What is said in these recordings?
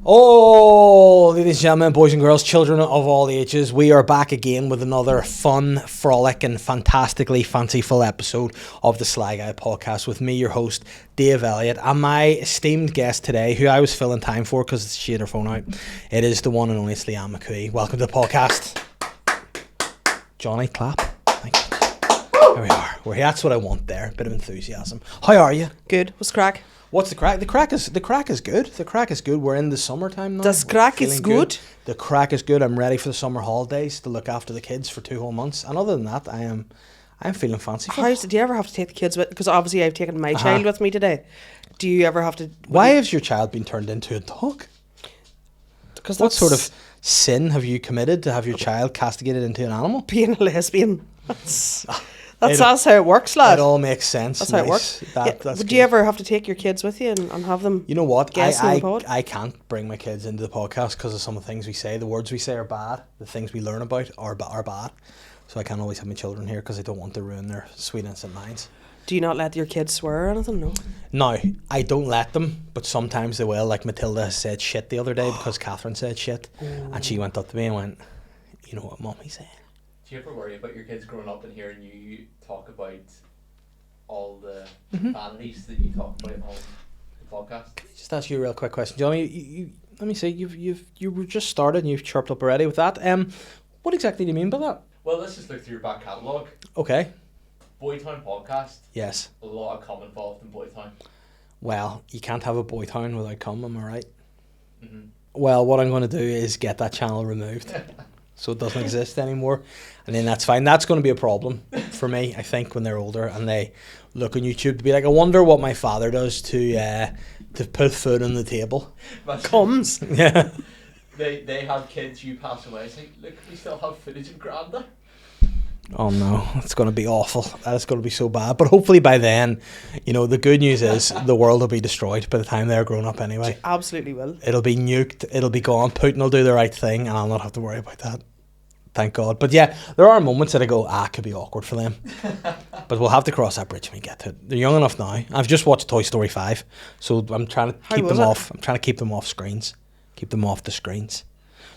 Oh, ladies and gentlemen, boys and girls, children of all ages, we are back again with another fun, frolic, and fantastically fanciful episode of the SLY Guy podcast with me, your host, Dave Elliott, and my esteemed guest today, who I was filling time for because she had her phone out. It is the one and only Lianne McCooey. Welcome to the podcast. Johnny, clap. Thank you. There we are. That's what I want there. Bit of enthusiasm. How are you? Good. What's the crack? What's the crack? The crack is good. The crack is good. We're in the summertime now. The crack is good. The crack is good. I'm ready for the summer holidays to look after the kids for 2 whole months. And other than that, I'm feeling fancy. Do you ever have to take the kids with? Because obviously I've taken my child with me today. Do you ever have to? Why has your child been turned into a dog? Because what sort of sin have you committed to have your child castigated into an animal? Being a lesbian. That's how it works, lad. It all makes sense. That's how it works. Would you ever have to take your kids with you and have them? You know what? I can't bring my kids into the podcast because of some of the things we say. The words we say are bad. The things we learn about are bad. So I can't always have my children here because I don't want to ruin their sweet innocent minds. Do you not let your kids swear or anything? No. No, I don't let them, but sometimes they will. Like Matilda said shit the other day because Catherine said shit. And she went up to me and went, "You know what Mommy said?" Do you ever worry about your kids growing up and hearing you talk about all the vanities that you talk about on the podcast? Can I just ask you a real quick question, Johnny? You let me see. You were just started and you've chirped up already with that. What exactly do you mean by that? Well, let's just look through your back catalogue. Okay. Boytown podcast. Yes. A lot of cum involved in Boytown. Well, you can't have a Boytown without cum. Am I right? Mm-hmm. Well, what I'm going to do is get that channel removed. So it doesn't exist anymore, and then that's fine. That's going to be a problem for me, I think, when they're older and they look on YouTube to be like, I wonder what my father does to put food on the table. Comes. Yeah. They have kids, you pass away. It's like, look, we still have footage of Granda. Oh no, it's going to be awful. That's going to be so bad. But hopefully by then, the good news is the world will be destroyed by the time they're grown up anyway. It absolutely will. It'll be nuked. It'll be gone. Putin will do the right thing and I'll not have to worry about that. Thank God. But yeah, there are moments that I go, it could be awkward for them. But we'll have to cross that bridge when we get to it. They're young enough now. I've just watched Toy Story 5. So I'm trying to keep them off. I'm trying to keep them off screens. Keep them off the screens.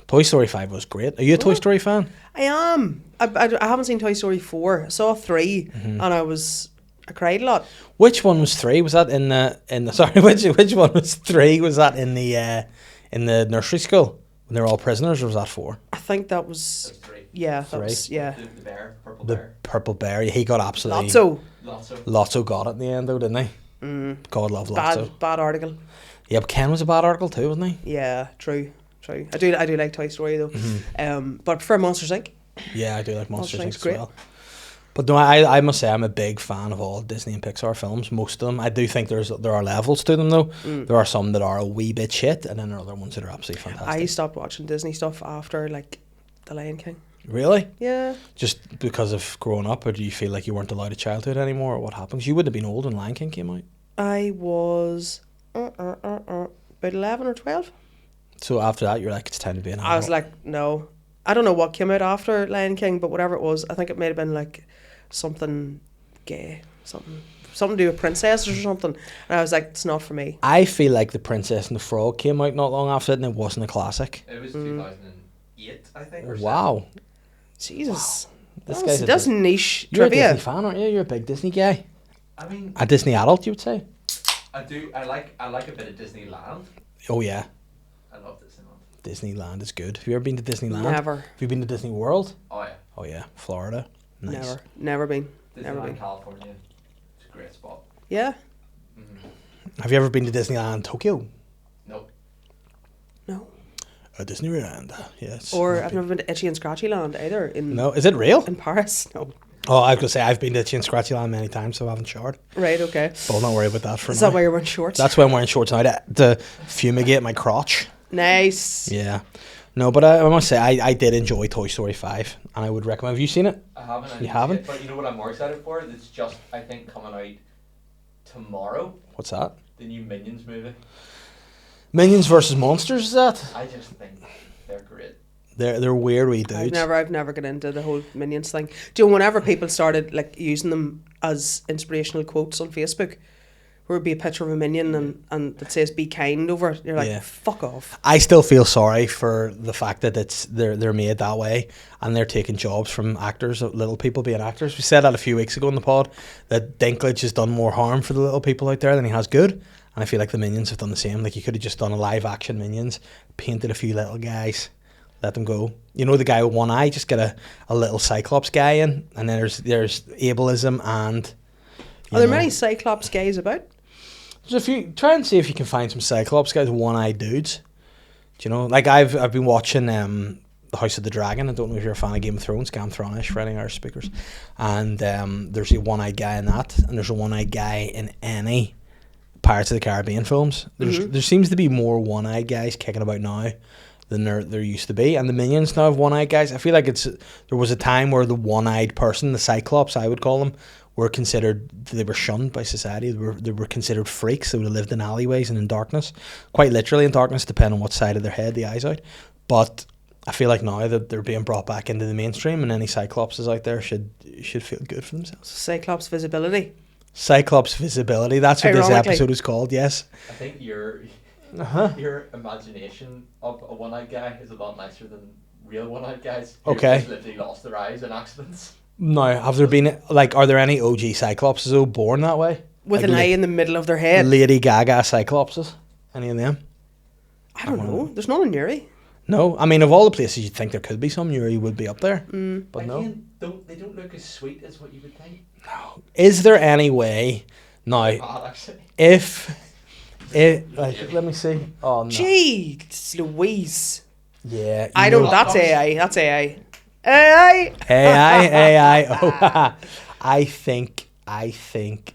Toy Story 5 was great. Are you a Toy Story fan? I am. I haven't seen Toy Story 4. I saw 3 and I cried a lot. Which one was 3? Was that in the sorry, which one was 3? Was that in the nursery school when they were all prisoners, or was that 4? I think that was 3. Yeah, 3. that was, yeah. The bear, purple the bear. Purple bear. He got absolutely Lotso got it in the end though, didn't he? God love Lotso. Bad article. Yeah, but Ken was a bad article too, wasn't he? Yeah, true. I do like Toy Story though. But I prefer Monsters Inc. Yeah, I do like Monsters Inc. as great. well. But no, I must say I'm a big fan of all Disney and Pixar films. Most of them. I do think there are levels to them though. There are some that are a wee bit shit, and then there are other ones that are absolutely fantastic. I stopped watching Disney stuff after like The Lion King. Really? Yeah. Just because of growing up, or do you feel like you weren't allowed a childhood anymore, or what happens? You wouldn't have been old when Lion King came out. I was about 11 or 12. So after that, you're like, it's time to be an adult. I was like, no. I don't know what came out after Lion King, but whatever it was, I think it may have been like something gay, something to do with princesses or something. And I was like, it's not for me. I feel like The Princess and the Frog came out not long after it, and it wasn't a classic. It was 2008, I think. Or wow. Jesus. Wow. That's niche You're trivia. a Disney fan, aren't you? You're a big Disney guy. I mean, a Disney adult, you would say? I do. I like a bit of Disneyland. Oh yeah. I love Disneyland. Disneyland is good. Have you ever been to Disneyland? Never. Have you been to Disney World? Oh yeah. Oh yeah, Florida. Nice. Never been. Disneyland, California. It's a great spot. Yeah. Have you ever been to Disneyland Tokyo? Nope. No. Disneyland, yes. Or I've never been to Itchy and Scratchy Land either. No, is it real? In Paris? No. Oh, I was going to say, I've been to Itchy and Scratchy Land many times, so I haven't showered. Right, okay. But I'll not worry about that for now. Is that why you're wearing shorts? That's why I'm wearing shorts now, to fumigate my crotch. Nice. Yeah. No, but I must say, I did enjoy Toy Story 5, and I would recommend. Have you seen it? I haven't. You haven't? But you know what I'm more excited for? It's just, I think, coming out tomorrow. What's that? The new Minions movie. Minions versus Monsters, is that? I just think they're great. They're weird wee dudes. I've never got into the whole Minions thing. Do you know, whenever people started like using them as inspirational quotes on Facebook, where it would be a picture of a minion and it says "be kind" over it. You're like, Yeah. fuck off. I still feel sorry for the fact that they're made that way and they're taking jobs from actors, little people being actors. We said that a few weeks ago in the pod, that Dinklage has done more harm for the little people out there than he has good. And I feel like the Minions have done the same. Like, you could have just done a live action Minions, painted a few little guys, let them go. You know, the guy with one eye, just get a little Cyclops guy in, and then there's ableism and... Are there many Cyclops guys about? There's a few. Try and see if you can find some Cyclops guys, one-eyed dudes. Do you know? Like, I've been watching The House of the Dragon. I don't know if you're a fan of Game of Thrones, Game Thronish for any Irish speakers. And there's a one-eyed guy in that, and there's a one-eyed guy in any Pirates of the Caribbean films. There seems to be more one-eyed guys kicking about now than there used to be. And the Minions now have one-eyed guys. I feel like there was a time where the one-eyed person, the Cyclops, I would call them, they were shunned by society. They were considered freaks. They would have lived in alleyways and in darkness, quite literally in darkness, depending on what side of their head the eyes out. But I feel like now that they're being brought back into the mainstream, and any Cyclopses out there should feel good for themselves. Cyclops visibility. Cyclops visibility. That's what this episode is called. Yes. I think your imagination of a one-eyed guy is a lot nicer than real one-eyed guys. Okay. Just literally lost their eyes in accidents. No, have there been, like, are there any OG Cyclopses though born that way? With like an eye in the middle of their head. Lady Gaga Cyclopses? Any of them? I don't know. There's none in Newry. No, I mean, of all the places you'd think there could be some, Newry would be up there. But Again, they don't look as sweet as what you would think. No. Is there any way now? Actually. If like, let me see. Oh no. Jeez Louise. Yeah. I don't. That's AI. That's AI. AI. AI. Oh, I think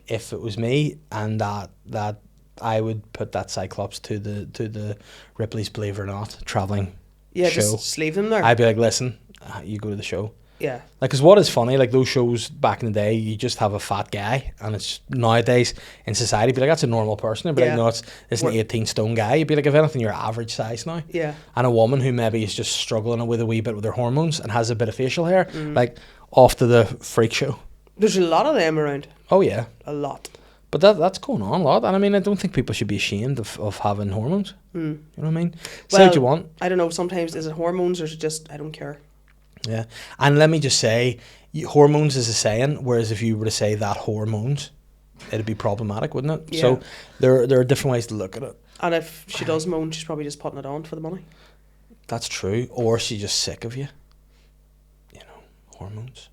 if it was me, and that I would put that Cyclops to the Ripley's Believe It or Not traveling Yeah, show. just leave them there. I'd be like, listen, you go to the show. Yeah. Like, because what is funny, like those shows back in the day, you just have a fat guy, and it's nowadays in society, you'd be like, that's a normal person. You'd be like, no, it's an 18 stone guy. You'd be like, if anything, you're average size now. Yeah. And a woman who maybe is just struggling with a wee bit with her hormones and has a bit of facial hair, like, off to the freak show. There's a lot of them around. Oh yeah, a lot. But that's going on a lot, and I mean, I don't think people should be ashamed of having hormones. You know what I mean? Say what you want. I don't know. Sometimes is it hormones or is it just I don't care. Yeah, and let me just say, hormones is a saying, whereas if you were to say that hormones, it'd be problematic, wouldn't it? Yeah. So there are different ways to look at it. And if she does moan, she's probably just putting it on for the money. That's true, or she's just sick of you. You know, hormones.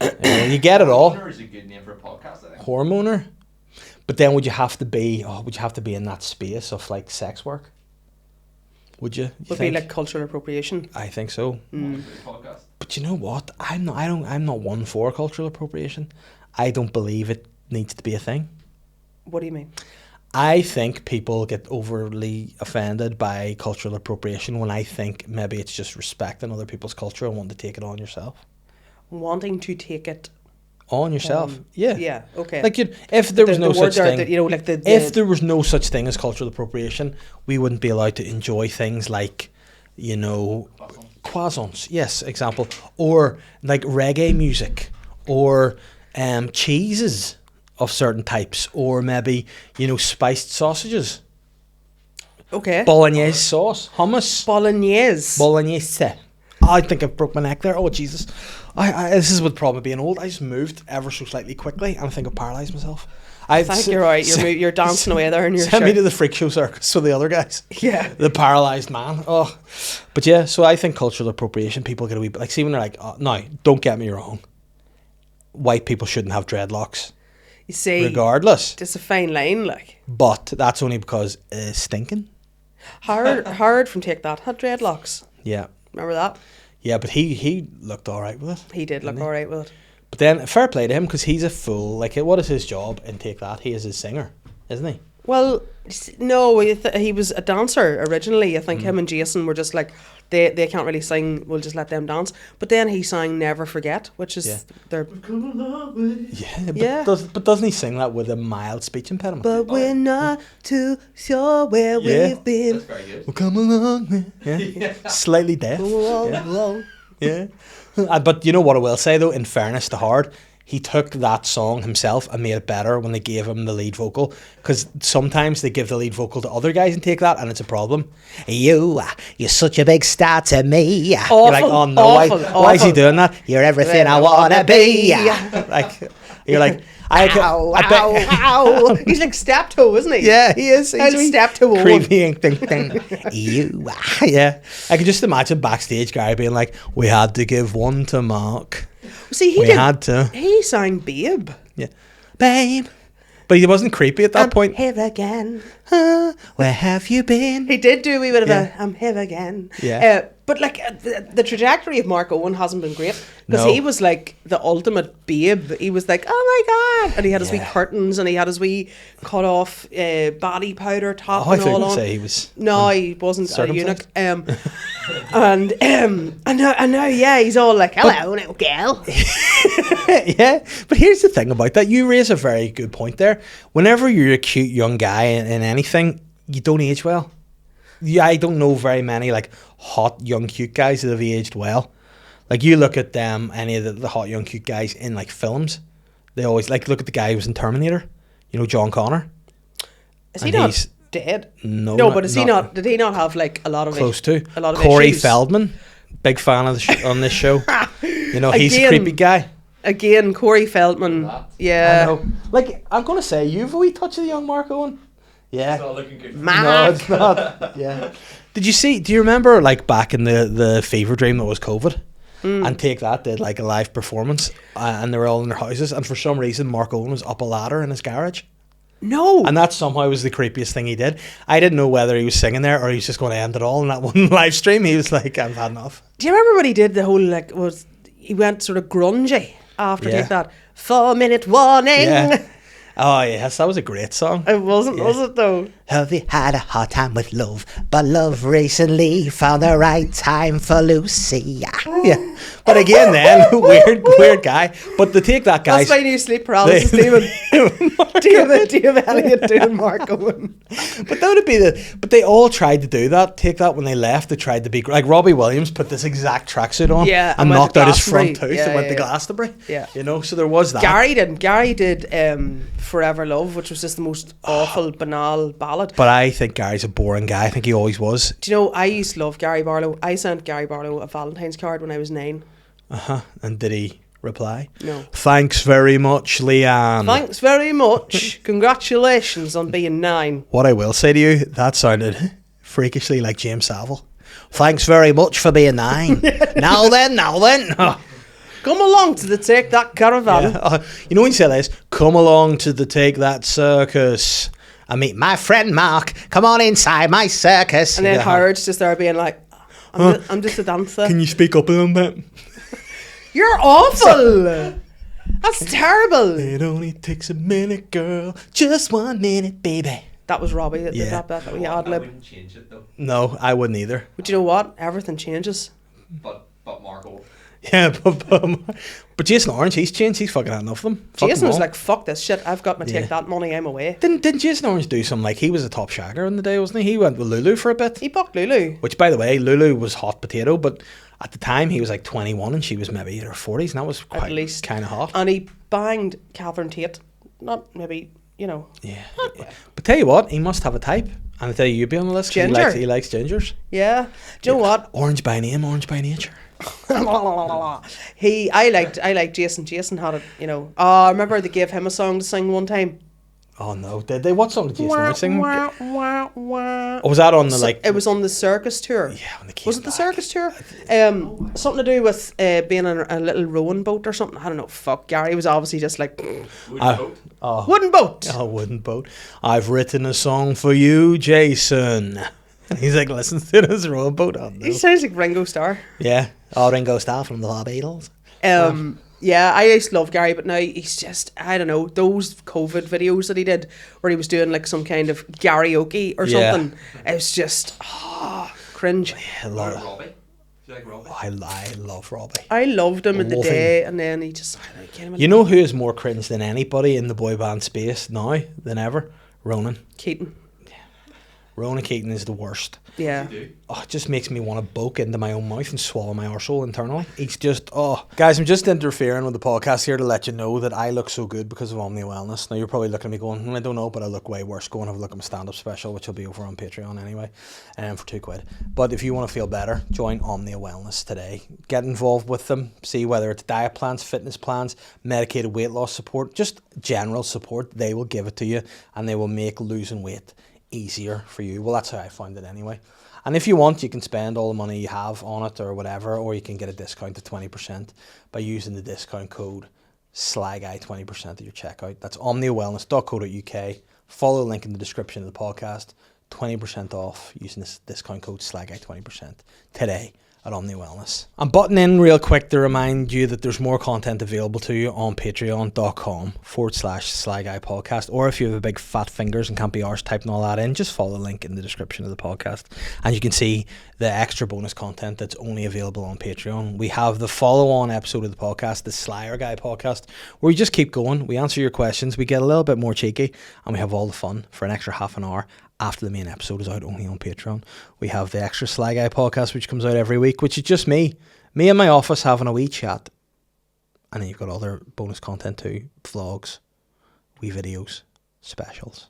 You get it all. Hormoner is a good name for a podcast, I think. Hormoner, but then would you have to be in that space of like sex work? Would you? Would be like cultural appropriation. I think so. Podcast. But you know what? I'm not one for cultural appropriation. I don't believe it needs to be a thing. What do you mean? I think people get overly offended by cultural appropriation when I think maybe it's just respecting other people's culture and wanting to take it on yourself. Wanting to take it on yourself. Yeah. Yeah, okay. Like, if there was no such thing, if there was no such thing as cultural appropriation, we wouldn't be allowed to enjoy things like, you know, croissants. Yes, example, or like reggae music, or cheeses of certain types, or maybe, you know, spiced sausages. Okay. Bolognese sauce, hummus. Bolognese. I think I've broke my neck there. Oh Jesus! This is with problem being old. I just moved ever so slightly quickly, and I think I've paralysed myself. I think you're right. You're dancing away there, and you're send me to the freak show circus with the other guys. Yeah, the paralysed man. Oh, but yeah. So I think cultural appropriation. People get a wee bit like, see when they're like, oh, no, don't get me wrong. White people shouldn't have dreadlocks. You see, regardless, it's a fine line, like. But that's only because stinking. Hard from Take That had dreadlocks. Yeah. Remember that? Yeah, but he looked all right with it. He did look all right with it. But then, fair play to him, because he's a fool. Like, what is his job in Take That? He is a singer, isn't he? Well, no, he was a dancer originally. I think him and Jason were just like, they can't really sing, we'll just let them dance. But then he sang Never Forget, which is their... Yeah, but doesn't he sing that with a mild speech impediment? But we're not too sure where we've been. That's very good. We'll come along with Slightly deaf. Yeah. But you know what I will say, though, in fairness to Hard, he took that song himself and made it better when they gave him the lead vocal. Because sometimes they give the lead vocal to other guys and take that, and it's a problem. You're such a big star to me. Awful, you're like, oh no, awful, why is he doing that? You're everything I wanna be. Like, you're like, I bet. Ow. He's like Steptoe, isn't he? Yeah, he is. He's He's Steptoe. creepy and thing. Yeah. I could just imagine backstage Gary being like, we had to give one to Mark. See, We had to. He sang Babe. Yeah. Babe. But he wasn't creepy at that point. Here again. Where have you been? He did do a wee bit of Yeah. I'm here again. Yeah. But like the trajectory of Mark Owen hasn't been great because No. he was like the ultimate babe. He was like, oh my God. And he had his wee curtains and he had his wee cut off body powder top Oh, I and thought you all were on. gonna say he was. No, he wasn't a eunuch. circumcised. And now, yeah, he's all like, hello, little girl. Yeah, but here's the thing about that. You raise a very good point there. Whenever you're a cute young guy in anything, you don't age well. Yeah, I don't know very many like hot young cute guys that have aged well. Like you look at them, any of the hot young cute guys in like films, they always like look at the guy who was in Terminator. You know, John Connor. Is he And not he's- dead? No, No, but is he not? Did he not have like a lot of close to? a lot of Corey issues? Feldman, big fan of on this show. You know, he's a Again, creepy guy. Again, Corey Feldman. I Yeah. know. Like I'm gonna say, you've a wee touch of the young Mark Owen. Yeah. It's not looking good. No, Mark. it's not. Yeah. Do you remember like back in the fever dream that was COVID? And Take That did like a live performance and they were all in their houses and for some reason Mark Owen was up a ladder in his garage. No. And that somehow was the creepiest thing he did. I didn't know whether he was singing there or he was just going to end it all in that one live stream. He was like, I've had enough. Do you remember when he did the whole he went sort of grungy after Yeah. Take That 4-minute warning? Yeah. Oh yes, that was a great song. It wasn't, Yeah. was it though? Have you had a hard time with love? But love recently found the right time for Lucy. Yeah. But again then, weird guy. But to Take That guy. That's my new sleep paralysis demon. David Elliott doing Mark Owen. But that would be but they all tried to do that. Take That when they left, they tried to be like Robbie Williams put this exact tracksuit on Yeah, and and went knocked to out his front Glastonbury. tooth Yeah, and went yeah, to yeah. Glastonbury. Yeah. You know, so there was that. Gary did Forever Love, which was just the most awful, banal ballad. But I think Gary's a boring guy. I think he always was. Do you know, I used to love Gary Barlow. I sent Gary Barlow a Valentine's card when I was 9. And did he reply? No. Thanks very much, Lianne. Thanks very much. Congratulations on being 9. What I will say to you, that sounded freakishly like James Savile. Thanks very much for being 9. Now then. Come along to the Take That caravan. Yeah. You know when you say this, come along to the Take That circus. I meet my friend Mark. Come on inside my circus. And then Yeah. Howard's just there being like, I'm just a dancer. Can you speak up a little bit? You're awful. That's terrible. It only takes a minute, girl. Just 1 minute, baby. That was Robbie that did Yeah. that we I ad lib. wouldn't change it though. No, I wouldn't either. But you know what? Everything changes. But Marco. Yeah, but Jason Orange, he's changed. He's fucking had enough of them. Fuck Jason them was all. like, fuck this shit. I've got my Take Yeah. That money. I'm away. Didn't Jason Orange do something like he was a top shagger in the day, wasn't he? He went with Lulu for a bit. He bucked Lulu. Which, by the way, Lulu was hot potato, but at the time he was like 21 and she was maybe in her 40s, and that was quite least. kind of hot. And he banged Catherine Tate. Not maybe, you know. Yeah. But tell you what, he must have a type. And I tell you, you'd be on the list 'cause Ginger. he likes gingers. Yeah. Do you know what? Orange by name, orange by nature. I liked Jason. Jason had it, you know. I remember they gave him a song to sing one time. Oh no, did they? What song did Jason Orange sing? Wah, wah, wah. Or was that on the like? It was on the circus tour. Yeah, when they came Was it the back. circus tour? Something to do with being on a little rowing boat or something. I don't know. Fuck, Gary was obviously just like wooden boat. Oh, wooden boat. I've written a song for you, Jason. And he's like, listens to this rowboat. Oh, no. He sounds like Ringo Starr. Yeah. Oh, Ringo Starr from the Beatles. Yeah, I used to love Gary, but now he's just, I don't know, those COVID videos that he did where he was doing like some kind of karaoke or Yeah. something. It was just, cringe. I love, Robbie. Do you like Robbie? I love Robbie. I loved him in the Love him. day, and then he just, I don't know, You know who is more cringe than anybody in the boy band space now than ever? Ronan. Keaton. Ronan Keating is the worst. Yeah. Oh, it just makes me want to boke into my own mouth and swallow my arsehole internally. He's just, Guys, I'm just interfering with the podcast here to let you know that I look so good because of Omnia Wellness. Now, you're probably looking at me going, I don't know, but I look way worse. Go and have a look at my stand-up special, which will be over on Patreon anyway, for £2. But if you want to feel better, join Omnia Wellness today. Get involved with them. See whether it's diet plans, fitness plans, medicated weight loss support, just general support. They will give it to you, and they will make losing weight easier for you. Well, that's how I found it anyway. And if you want, you can spend all the money you have on it or whatever, or you can get a discount of 20% by using the discount code SLYGUY 20% at your checkout. That's omniawellness.co.uk. Follow the link in the description of the podcast. 20% off using this discount code SLYGUY 20% today at Omnia Wellness. I'm butting in real quick to remind you that there's more content available to you on patreon.com/SlyGuy podcast. Or if you have a big fat fingers and can't be arsed typing all that in, just follow the link in the description of the podcast. And you can see the extra bonus content that's only available on Patreon. We have the follow-on episode of the podcast, the Slyer Guy podcast, where we just keep going. We answer your questions. We get a little bit more cheeky, and we have all the fun for an extra half an hour after the main episode is out, only on Patreon. We have the extra Sly Guy podcast, which comes out every week, which is just me in my office having a wee chat. And then you've got other bonus content too, vlogs, wee videos, specials,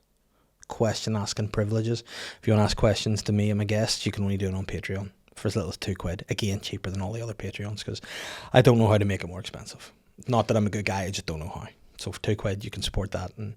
question asking privileges. If you want to ask questions to me and my guests, you can only do it on Patreon for as little as £2. Again, cheaper than all the other Patreons, because I don't know how to make it more expensive. Not that I'm a good guy, I just don't know how. So for £2 you can support that. And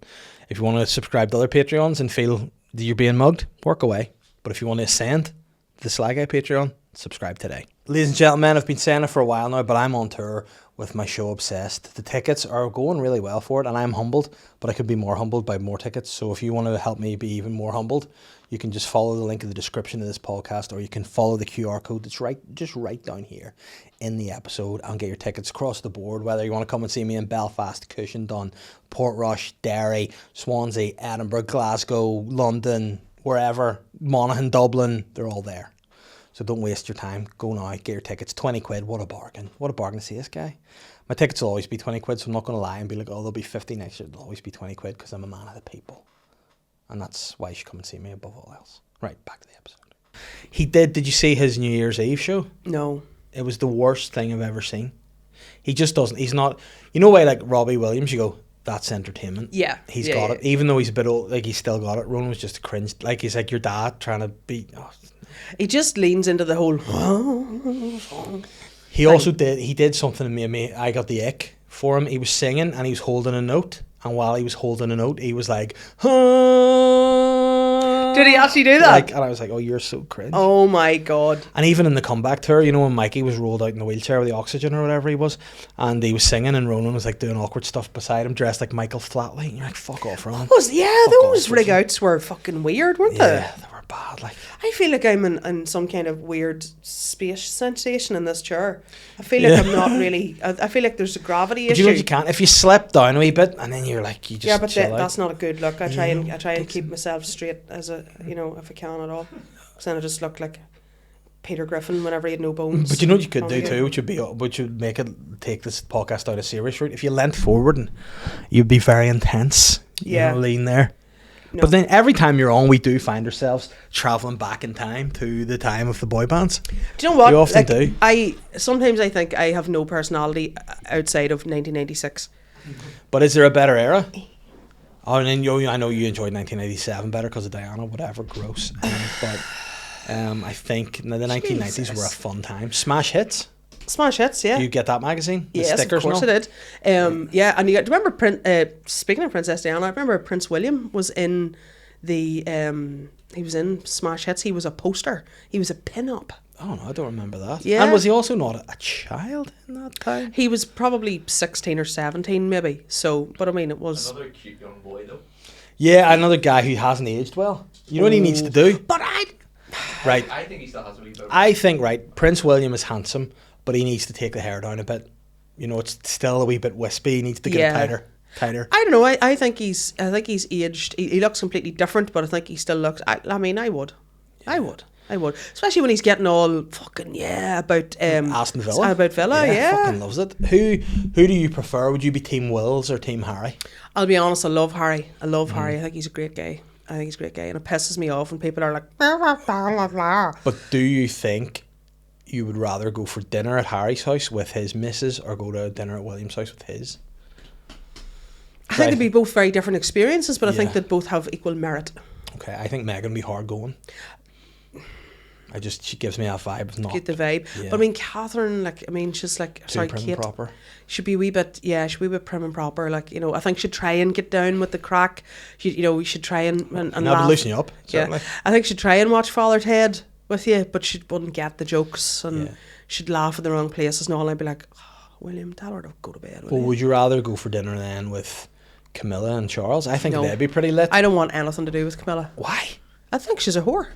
if you want to subscribe to other Patreons and feel that you're being mugged, work away. But if you want to ascend the Sly Guy Patreon, subscribe today. Ladies and gentlemen, I've been saying it for a while now, but I'm on tour with my show Obsessed. The tickets are going really well for it, and I'm humbled, but I could be more humbled by more tickets. So if you want to help me be even more humbled, you can just follow the link in the description of this podcast, or you can follow the QR code that's right down here in the episode, and get your tickets across the board, whether you want to come and see me in Belfast, Cushendun, Portrush, Derry, Swansea, Edinburgh, Glasgow, London, wherever, Monaghan, Dublin, they're all there. So don't waste your time. Go now, get your tickets. £20. What a bargain. What a bargain to see this guy. My tickets will always be £20, so I'm not going to lie and be like, they'll be 50 next year. They'll always be £20 because I'm a man of the people. And that's why you should come and see me above all else. Right, back to the episode. Did you see his New Year's Eve show? No. It was the worst thing I've ever seen. He just doesn't, he's not, you know why like Robbie Williams, you go, that's entertainment. Yeah. He's got it. Even though he's a bit old, like he's still got it. Ronan was just a cringe, like he's like your dad trying to be, He just leans into the whole. He did something to me. I got the ick for him. He was singing and he was holding a note. And while he was holding a note, he was like, Did he actually do that? And I was like, oh, you're so cringe. Oh my God. And even in the comeback tour, you know, when Mikey was rolled out in the wheelchair with the oxygen or whatever he was, and he was singing and Ronan was like doing awkward stuff beside him, dressed like Michael Flatley. And you're like, fuck off, Ronan. Those rig outs were fucking weird, weren't they? Yeah, they were bad. Like, I feel like I'm in some kind of weird space sensation in this chair. I feel like I'm not really. I feel like there's a gravity issue. You know what you can't? If you slip down a wee bit and then you're like, you just yeah, but chill out. that's not a good look. I try and keep myself straight as a if I can at all. Because then I just look like Peter Griffin whenever he had no bones. But you know what you could do too, which would make it take this podcast out of serious route. If you leant forward and you'd be very intense. Yeah. You know, lean there. No. But then every time you're on, we do find ourselves travelling back in time to the time of the boy bands. Do you know what? You often do. Sometimes I think I have no personality outside of 1996. But is there a better era? Oh, and then I know you enjoyed 1987 better because of Diana, whatever, gross. But I think the 1990s were a fun time. Smash Hits. Smash Hits, yeah. You get that magazine? The yes, stickers of course and all? I did. Yeah, and do you remember speaking of Princess Diana, I remember Prince William was in the he was in Smash Hits. He was a poster. He was a pin-up. Oh no, I don't remember that. Yeah. And was he also not a child in that time? He was probably 16 or 17 maybe. So, but I mean it was Another cute young boy though. Yeah, another guy who hasn't aged well. You know what he needs to do? But Right. I think he still has a wee bit. I think, right, Prince William is handsome, but he needs to take the hair down a bit. You know, it's still a wee bit wispy. He needs to get it tighter. I don't know. I think he's aged. He looks completely different, but I think he still looks. I mean, I would. Especially when he's getting all fucking about Aston Villa. About Villa, yeah. Fucking loves it. Who do you prefer? Would you be Team Wills or Team Harry? I'll be honest. I love Harry. I think he's a great guy. I think he's a great guy, and it pisses me off when people are like, blah, blah, blah, blah, blah. But do you think you would rather go for dinner at Harry's house with his missus or go to dinner at William's house with his? I think they'd be both very different experiences, but I think Yeah. that both have equal merit. Okay, I think Megan would be hard going. She gives me that vibe of not Get the vibe. Yeah. But I mean, Catherine, like, I mean, she's like, too sorry, prim and Kate, proper. should be a wee bit, she'd be a wee bit prim and proper. Like, you know, I think she'd try and get down with the crack. We should try and And that laugh. would loosen you up, Yeah, certainly. I think she'd try and watch Father Ted with you, but she wouldn't get the jokes, and Yeah. she'd laugh at the wrong places and all. And I'd be like, oh, William, tell her to go to bed. Well, would you rather go for dinner then with Camilla and Charles? I think No. they'd be pretty lit. I don't want anything to do with Camilla. Why? I think she's a whore.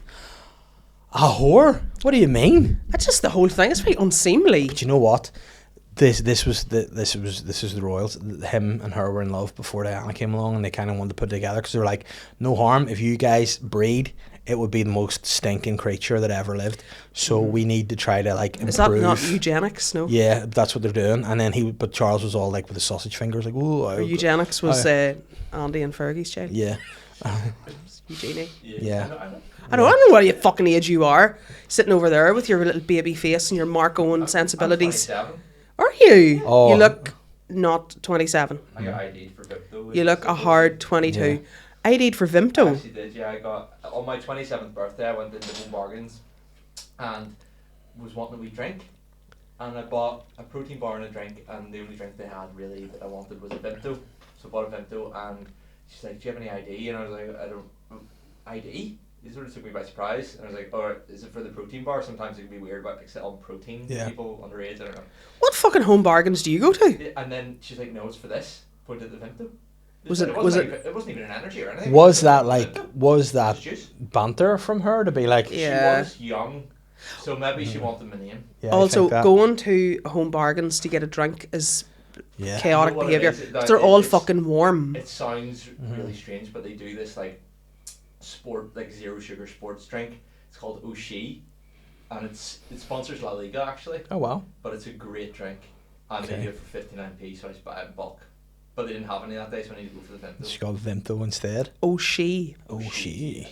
A whore? What do you mean? That's just the whole thing. It's very unseemly. But you know what? This was the royals. Him and her were in love before Diana came along, and they kind of wanted to put it together because they were like, no harm if you guys breed. It would be the most stinking creature that ever lived. So we need to try to like improve. Is that not eugenics? No. Yeah, that's what they're doing. And then but Charles was all like with the sausage fingers, like, oh, Or eugenics was Andy and Fergie's child. yeah, Eugenie. yeah. I don't know what fucking age you are, sitting over there with your little baby face and your Mark Owen sensibilities. I'm 27. Are you? Oh. You look not 27. I got ID'd for Vimto. You look a hard 22. ID'd for I Vimto. actually did, yeah. I got, on my 27th birthday, I went into Home Bargains and was wanting a wee drink. And I bought a protein bar and a drink, and the only drink they had really that I wanted was a Vimto. So I bought a Vimto, and she's like, do you have any ID? And I was like, I don't, ID? It sort of took me by surprise. And I was like, oh, is it for the protein bar? Sometimes it can be weird about like selling protein to Yeah. people underage, I don't know. What fucking Home Bargains do you go to? Yeah, and then she's like, no, it's for this. Pointed at the Vimto. It It wasn't even an energy or anything. Was It that a like Vimto. was It that was juice. banter from her to be like? Yeah. She was young, so maybe she wanted my name. Yeah, I Also, think that. going to Home Bargains to get a drink is Yeah. chaotic You know what it behaviour. is? 'Cause they're all It's- fucking warm. It sounds really strange, but they do this like sport, like zero sugar sports drink. It's called Oshie, and it sponsors La Liga actually, Oh wow. but it's a great drink, and they Okay. do it for 59p, so I just buy it in bulk. But they didn't have any that day, so I need to go for the Vimto. She got Vimto instead. Oh, she. Oh, she.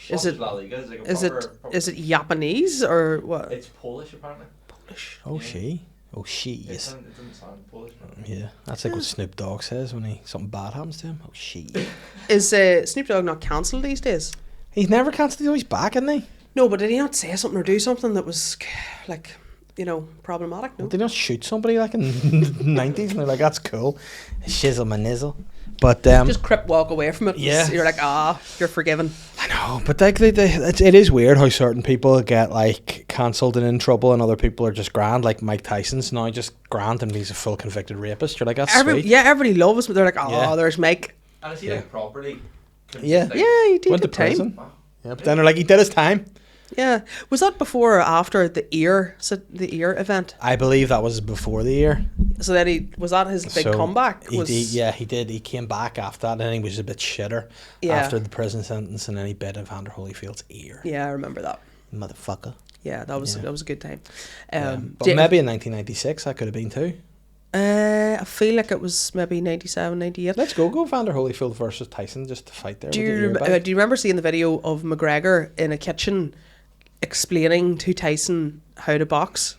Is it- La Liga? It's like a Is it proper- is it Japanese or what? It's Polish apparently. Polish. Oh, Yeah. she. Oh, she It is. doesn't sound Polish. But Yeah, that's like what Snoop Dogg says when something bad happens to him. Oh, she. Is Snoop Dogg not cancelled these days? He's never cancelled. He's always back, isn't he? No, but did he not say something or do something that was like, problematic? No. Did they not shoot somebody like in the 90s? And they're like, that's cool. Shizzle my nizzle. But Just crip walk away from it. Yeah. You're like, you're forgiven. I know, but like it is weird how certain people get like cancelled and in trouble, and other people are just grand. Like Mike Tyson's now just grand, and he's a full convicted rapist. You're like, that's sweet. Yeah, everybody loves him. They're like, Yeah. there's Mike. and is he Yeah. like properly? Yeah. Like, Yeah, he did Went the to time. prison. Wow. Yeah, but then they're like, he did his time. Yeah. Was that before or after the ear event? I believe that was before the year. So then was that his big So comeback? He did, yeah, he did. He came back after that, and then he was a bit shitter Yeah. after the prison sentence, and then he bit Evander Holyfield's ear. Yeah, I remember that. Motherfucker. Yeah, that was Yeah. a good time. But maybe in 1996 that could have been too. I feel like it was maybe 97, 98. Let's go Evander Holyfield versus Tyson just to fight there. Do with the you ear back. do you remember seeing the video of McGregor in a kitchen explaining to Tyson how to box?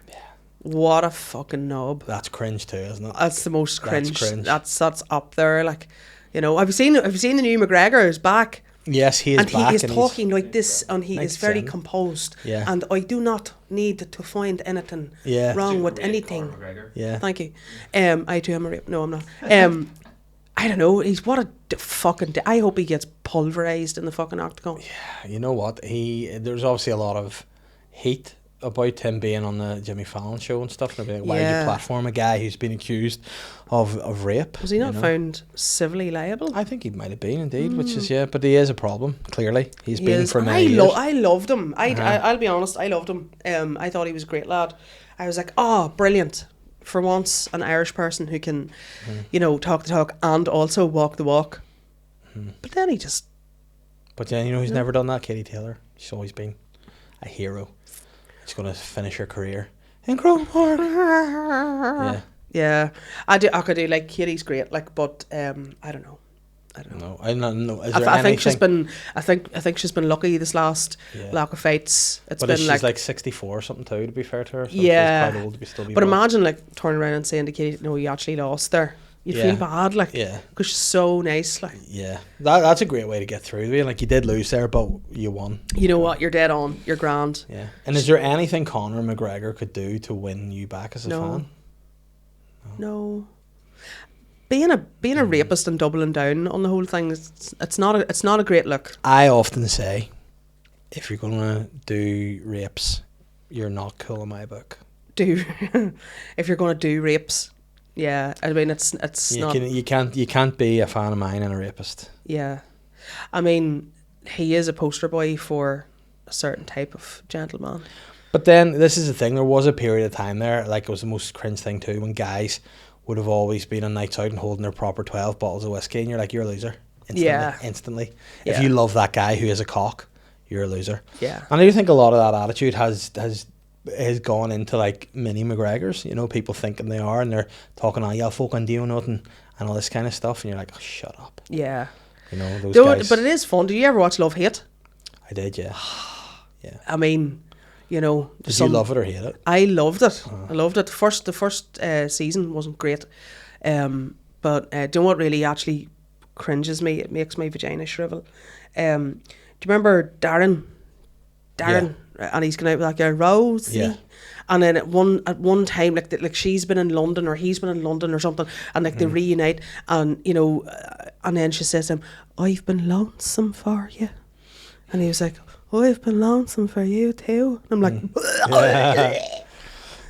Yeah. What a fucking knob. That's cringe too, isn't it? That's the most That's cringe. cringe. That's up there. Like, have you seen the new McGregor is back? Yes, he is And back. he is and talking like this, and he Makes is very sense. composed. Yeah. And I do not need to find anything Yeah. wrong with Great anything. Conor McGregor. Yeah. Thank you. I too am a rape. No, I'm not. I don't know. He's what a fucking. I hope he gets pulverized in the fucking octagon. You know what? There's obviously a lot of heat about him being on the Jimmy Fallon show and stuff. And they'll be like, why would Yeah. you platform a guy who's been accused of rape? Was he not you know? found civilly liable? I think he might have been indeed, which is but he is a problem. Clearly, he's He been is. for And many years. I loved him. Uh-huh. I'll be honest. I loved him. I thought he was a great lad. I was like, brilliant. For once, an Irish person who can, talk the talk and also walk the walk. But then he just. But then who's never done that? Katie Taylor. She's always been a hero. She's gonna finish her career in Croke Park. Yeah. Yeah, I could do like Katie's great, like, but I don't know. I don't know. No, I don't know. Is I, there I think she's anything- been. I think she's been lucky this last Yeah. lack of fights. It's But been she's like 64 or something too, to be fair to her. So Yeah. she's quite old to be still be But boxed. imagine like turning around and saying to Katie, "No, you actually lost there." You Yeah. feel bad, like, Yeah. because she's so nice. Like, Yeah. That's a great way to get through. Like, you did lose there, but you won. you know what? You're dead on. You're grand. Yeah. And is there anything Conor McGregor could do to win you back as a No. fan? No. Being a rapist and doubling down on the whole thing, it's not a great look. I often say, if you're gonna do rapes, you're not cool in my book. If you're going to do rapes, yeah. I mean, it's not. You can't be a fan of mine and a rapist. Yeah, I mean, he is a poster boy for a certain type of gentleman. But then this is the thing. There was a period of time there, like it was the most cringe thing too, when guys would have always been on nights out and holding their proper 12 bottles of whiskey, and you're like, you're a loser. Instantly, Yeah. Instantly. Yeah. If you love that guy who is a cock, you're a loser. Yeah. And I do think a lot of that attitude has gone into like mini McGregors. You know, people thinking they are, and they're talking, "Oh, yeah, fucking do nothing," and all this kind of stuff, and you're like, "Oh, shut up." Yeah. You know, those Though, guys. but it is fun. Do you ever watch Love Hate? I did, yeah. Yeah. I mean, you know, Did you love it or hate it? I loved it. I loved it. The first season wasn't great, but do you know what really actually cringes me? It makes my vagina shrivel. Do you remember Darren? And he's going out with that girl Rosie. Yeah. And then at one time, like she's been in London or he's been in London or something, and like they reunite, and you know, and then she says to him, "I've been lonesome for you," and he was like, "Oh, I've been lonesome for you too." And I'm like,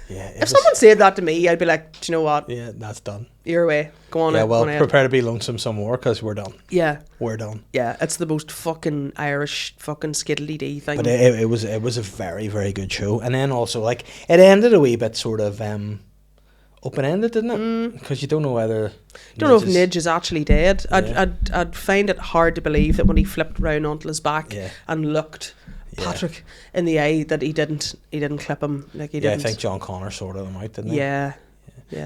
Yeah. if someone said that to me, I'd be like, "Do you know what? Yeah, that's done. Your way. Go on." Yeah, out, well, go on ahead." prepare to be lonesome some more because we're done. Yeah, We're done. yeah. It's the most fucking Irish fucking skiddly dee thing. But it was a very, very good show. And then also, like, it ended a wee bit sort of open-ended, didn't it? Because you don't know whether... don't know if Nidge is- Nidge is actually dead. Yeah. I'd find it hard to believe that when he flipped round onto his back Yeah. and looked Yeah. Patrick in the eye, that he didn't clip him, like he Yeah, I didn't. think John Connor sorted them out, didn't he? Yeah.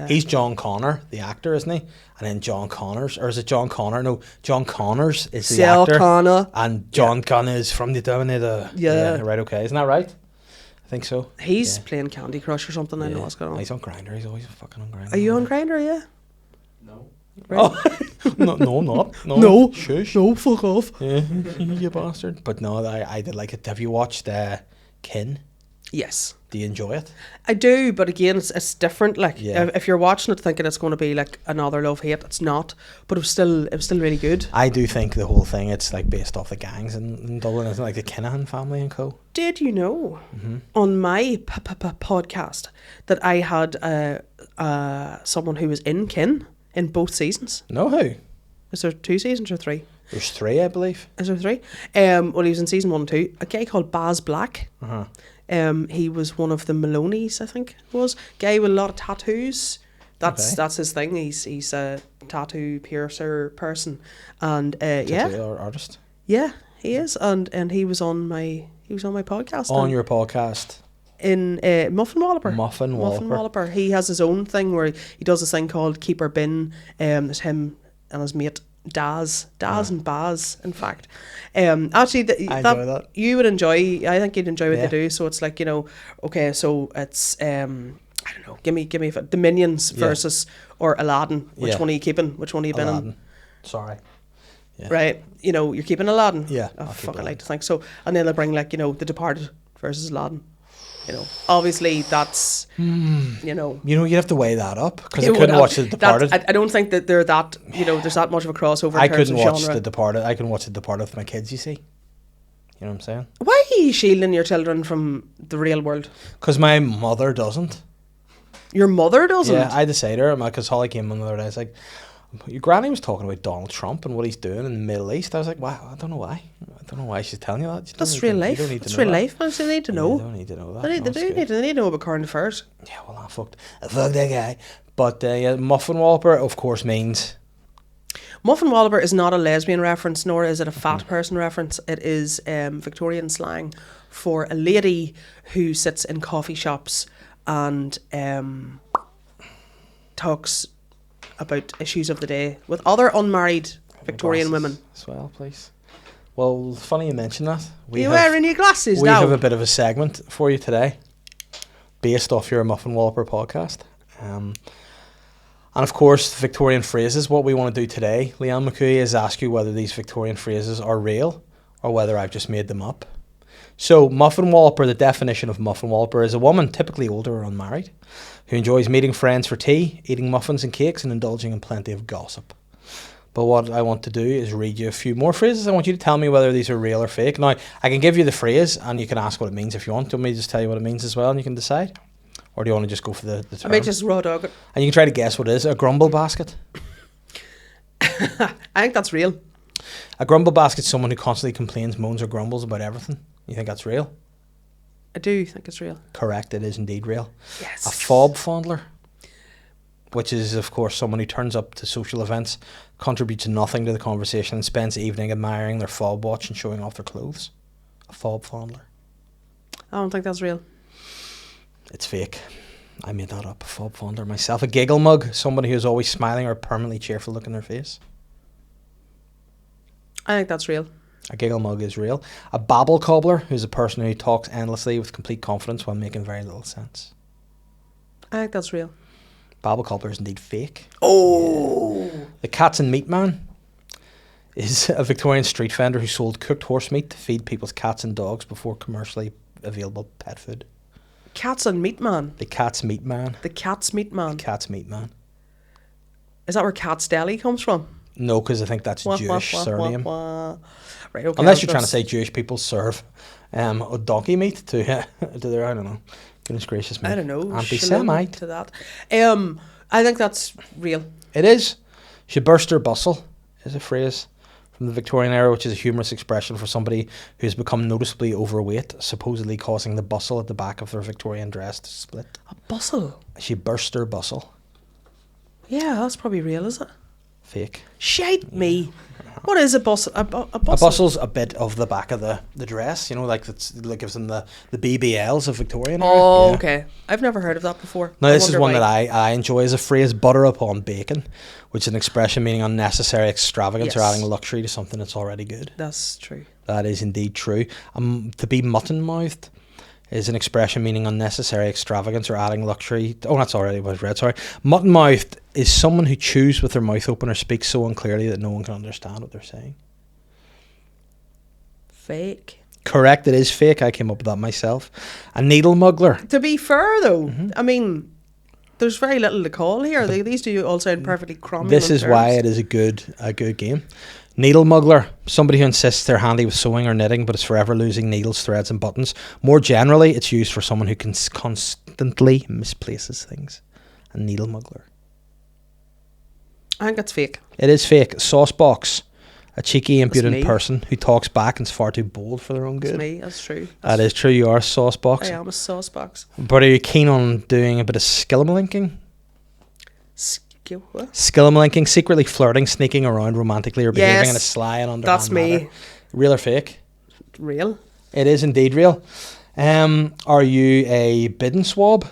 He's John Connor, the actor, isn't he? And then John Connors, or is it John Connor? No, John Connors is the Sal actor. Connor. And John Connor is from the Dominator. Yeah. Right, okay. Isn't that right? I think so. He's Yeah. playing Candy Crush or something. I know what's going on. He's on Grindr. He's always fucking on Grindr. Are you on Grindr? Yeah. No. Right. Oh, no, not. No. No. Shush. No, fuck off. Yeah, you bastard. But no, I did like it. Have you watched Kin? Yes. Do you enjoy it? I do, but again, it's different. Like, Yeah. if you're watching it thinking it's going to be like another Love Hate, it's not. But it was still really good. I do think the whole thing, it's like based off the gangs in Dublin, isn't it? Like the Kinahan family and co. Did you know on my podcast that I had someone who was in Kin in both seasons? No, who? Is there 2 seasons or 3? There's 3, I believe. Is there 3? Well, he was in season 1 and 2. A guy called Baz Black. Uh-huh. He was one of the Maloney's, I think it was. Guy with a lot of tattoos. Okay. That's his thing. He's a tattoo piercer person, and yeah, Tattoo artist. yeah, he is. And he was on my podcast On your podcast. in Muffin Walloper. Muffin Walloper. He has his own thing where he does this thing called Keep Her Bin. There's him and his mate Daz and Baz, in fact. Actually, I enjoy that. you would enjoy. I think you'd enjoy what Yeah. they do. So it's like, you know, okay, so it's I don't know. Give me the Minions Yeah. versus or Aladdin. Which Yeah. one are you keeping? Which one are you binning? Aladdin. Sorry. Yeah. Right. You know, you're keeping Aladdin. Yeah, Oh, I'll keep fuck, I Aladdin. like to think so. And then they'll bring, like, you know, The Departed versus Aladdin. You know, obviously that's, you know. You know, you'd have to weigh that up because I You would couldn't have- watch The Departed. I don't think that they're that, you know, there's that much of a crossover in I terms couldn't of watch genre. The Departed. I can watch The Departed with my kids, you see. You know what I'm saying? Why are you shielding your children from the real world? Because my mother doesn't. Your mother doesn't? Yeah, I decided her because Holly came in the other day. I was like, your granny was talking about Donald Trump and what he's doing in the Middle East. I was like, wow, I don't know why. I don't know why she's telling you that. You don't That's need real to- you life. don't need to That's know real that. life. Man, so they need to Yeah, know. you don't need to know that. They No, it's good. need to know about current affairs. Yeah, well, I fucked that guy. But yeah, Muffin Walloper, of course, means Muffin Walloper is not a lesbian reference, nor is it a fat person reference. It is Victorian slang for a lady who sits in coffee shops and talks about issues of the day with other unmarried Victorian women. As well, please. Well, funny you mention that. You wearing your glasses We now? have a bit of a segment for you today, based off your Muffin Walloper podcast. And of course, Victorian phrases. What we want to do today, Lianne McCooey, is ask you whether these Victorian phrases are real or whether I've just made them up. So, Muffin Walloper, the definition of Muffin Walloper is a woman, typically older or unmarried, who enjoys meeting friends for tea, eating muffins and cakes, and indulging in plenty of gossip. But what I want to do is read you a few more phrases. I want you to tell me whether these are real or fake. Now, I can give you the phrase, and you can ask what it means if you want. Do you want me to just tell you what it means as well, and you can decide? Or do you want to just go for the term? I might just raw dog it. And you can try to guess what it is. A grumble basket. I think that's real. A grumble basket is someone who constantly complains, moans, or grumbles about everything. You think that's real? I do think it's real. Correct, it is indeed real. Yes. A fob fondler, which is, of course, someone who turns up to social events, contributes nothing to the conversation, and spends the evening admiring their fob watch and showing off their clothes. A fob fondler. I don't think that's real. It's fake. I made that up. A fob fondler myself. A giggle mug, somebody who's always smiling or permanently cheerful look in their face. I think that's real. A giggle mug is real. A babble cobbler, who's a person who talks endlessly with complete confidence while making very little sense. I think that's real. Babble cobbler is indeed fake. Oh! The Cats and Meat Man is a Victorian street vendor who sold cooked horse meat to feed people's cats and dogs before commercially available pet food. Cats and Meat Man. The Cat's Meat Man. The Cat's Meat Man. The Cat's Meat Man. Is that where Cat's Deli comes from? No, because I think that's Jewish surname. Right, okay. Unless you're trying to say Jewish people serve donkey meat to their, I don't know. Goodness gracious me. I don't know. Anti-Semite. To that. I think that's real. It is. She burst her bustle is a phrase from the Victorian era, which is a humorous expression for somebody who's become noticeably overweight, supposedly causing the bustle at the back of their Victorian dress to split. A bustle? She burst her bustle. Yeah, that's probably real, is it? Fake. Shite me. What is a bustle? A bustle? A bustle's a bit of the back of the dress, you know, like that gives them the BBLs of Victorian era. Oh, yeah. okay. I've never heard of that before. Now, this is one that I enjoy as a phrase, butter upon bacon, which is an expression meaning unnecessary extravagance or Yes. adding luxury to something that's already good. That's true. That That is indeed true. To be mutton-mouthed is an expression meaning unnecessary extravagance or adding luxury. Oh, that's already what I've read, sorry. Mutton-mouthed is someone who chews with their mouth open or speaks so unclearly that no one can understand what they're saying. Fake. Correct, it is fake. I came up with that myself. A needle muggler. To be fair, though, I mean, there's very little to call here. These do all sound perfectly cromulent. This is why it is a good game. Needle muggler, somebody who insists they're handy with sewing or knitting but is forever losing needles, threads and buttons. More generally, it's used for someone who constantly misplaces things. A needle muggler. I think that's fake. It is fake. Sauce box, a cheeky, impudent me. person who talks back and is far too bold for their own That's good. me. That's true. That is true. You are a sauce box. I am a sauce box. But are you keen on doing a bit of skillimalinking? What? Skillimalinking, secretly flirting, sneaking around romantically or behaving Yes, in a sly and underhand that's me. manner. Real or fake? Real? It is indeed real. Are you a bidden swab?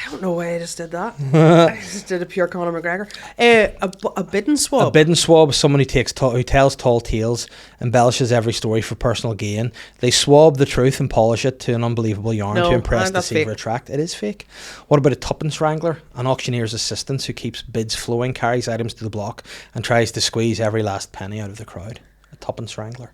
I don't know why I just did that. I just did a pure Conor McGregor. A bidden swab. A bidden swab is someone who tells tall tales, embellishes every story for personal gain. They swab the truth and polish it to an unbelievable yarn No, to impress, that's deceive, or fake. attract. It is fake. What about a tuppence wrangler? An auctioneer's assistant who keeps bids flowing, carries items to the block, and tries to squeeze every last penny out of the crowd. A tuppence wrangler.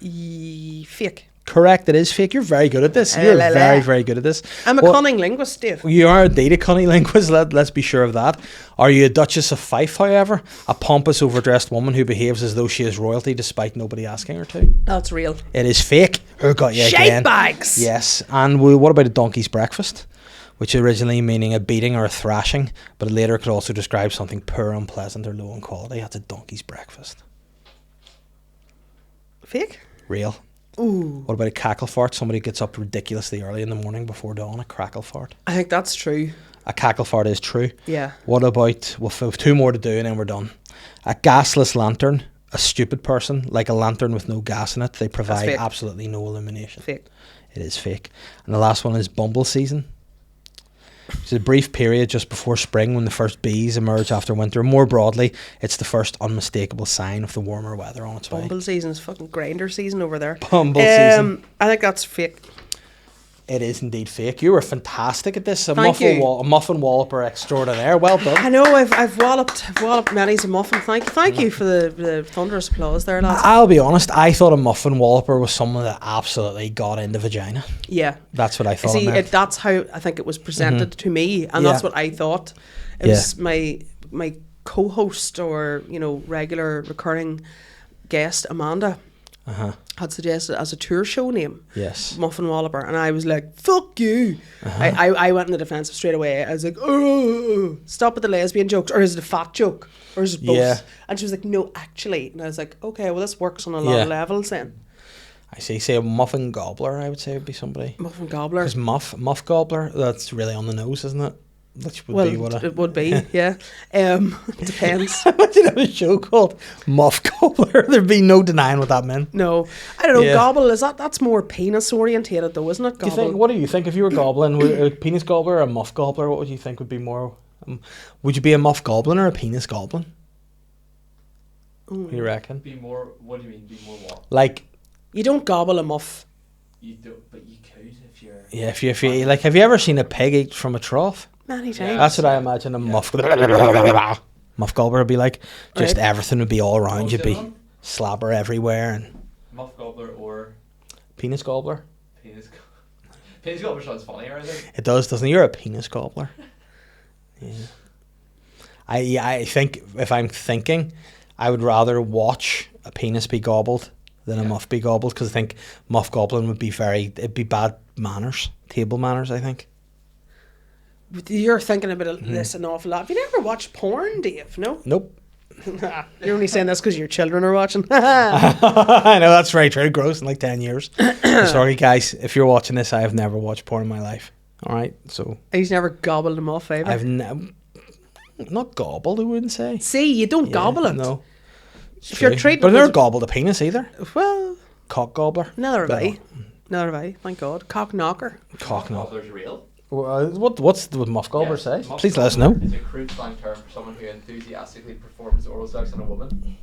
Fake. Correct, it is fake. You're very good at this. You're very, very good at this. I'm a cunning linguist, Dave. You are indeed a cunning linguist, let's be sure of that. Are you a Duchess of Fife, however? A pompous, overdressed woman who behaves as though she is royalty despite nobody asking her to? That's real. It is fake. Who got you Shite again? bags! Yes. And what about a donkey's breakfast? Which originally meaning a beating or a thrashing, but later could also describe something poor, unpleasant, or low in quality. That's a donkey's breakfast. Fake? Real. Ooh. What about a cackle fart? Somebody gets up ridiculously early in the morning before dawn. A crackle fart. I think that's true. A cackle fart is true. Yeah. What about, we'll have two more to do and then we're done. A gasless lantern. A stupid person, like a lantern with no gas in it. They provide fake. absolutely no illumination. Fake. It is fake. And the last one is bumble season. It's a brief period just before spring when the first bees emerge after winter. More broadly, it's the first unmistakable sign of the warmer weather on its way. Bumble season is fucking grinder season over there. Bumble season. I think that's fake. It is indeed fake. You were fantastic at this. A Thank you. a muffin walloper extraordinaire. Well done. I know I've walloped many's a muffin. Thank you for the thunderous applause there, lads. I'll be honest, I thought a muffin walloper was someone that absolutely got in the vagina. Yeah. That's what I thought. See, that's how I think it was presented to me, and that's what I thought. It was my co-host or regular recurring guest Amanda had suggested as a tour show name. Yes. Muffin Walloper, and I was like, "Fuck you!" I went in the defensive straight away. I was like, "Oh, stop with the lesbian jokes, or is it a fat joke, or is it both?" Yeah. And she was like, "No, actually," and I was like, "Okay, well, this works on a lot of levels then." I see. Say a muffin gobbler, I would say would be somebody. Muffin gobbler. Because muff gobbler, that's really on the nose, isn't it? Which would be what it would be, yeah. Depends. Imagine have a show called Muff Gobbler. There'd be no denying what that meant. No, I don't know. Gobble that's more penis orientated though, isn't it? Gobble. What do you think if you were gobbling? A penis gobbler or a muff gobbler? What would you think would be more? Would you be a muff goblin or a penis goblin? What do you reckon? Be more. What do you mean? Be more what? Like, you don't gobble a muff. You don't, but you could if you're. Yeah, if you like, have you ever seen a pig eat from a trough? Many times. That's what I imagine a muff gobbler would be like. Just everything would be all around. You'd be slobber everywhere and. Muff gobbler or. Penis gobbler. Penis gobbler sounds funnier, I think. It does, doesn't it? You're a penis gobbler. Yeah. I think if I'm thinking, I would rather watch a penis be gobbled than a muff be gobbled, because I think muff gobbling would be it'd be bad manners, table manners, I think. You're thinking about this an awful lot. Have you never watched porn, Dave? No? Nope. You're only saying this because your children are watching. I know, that's very true. Gross in like 10 years. Sorry, guys. If you're watching this, I have never watched porn in my life. All right, so. He's never gobbled them off, either. I've not gobbled, I wouldn't say. See, you don't gobble it. No. If you're treating but I've never gobbled a penis either. Well. Cock gobbler. Neither have I. Neither have I, thank God. Cock knocker. Cock knocker. Gobbler's real. What's the muff gobbler say? Muff Please let us know. It's a crude slang term for someone who enthusiastically performs oral sex on a woman.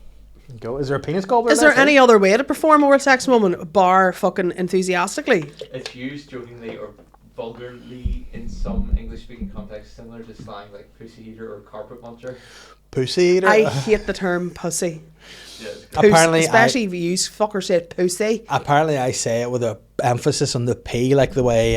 Go. Is there a penis gobbler? Is there any other way to perform oral sex on a woman bar fucking enthusiastically? It's used jokingly or vulgarly in some English-speaking contexts, similar to slang like pussy eater or carpet muncher. Pussy eater. I hate the term pussy. Yeah, apparently, especially if you use fucker said pussy. Apparently, I say it with a emphasis on the P, like the way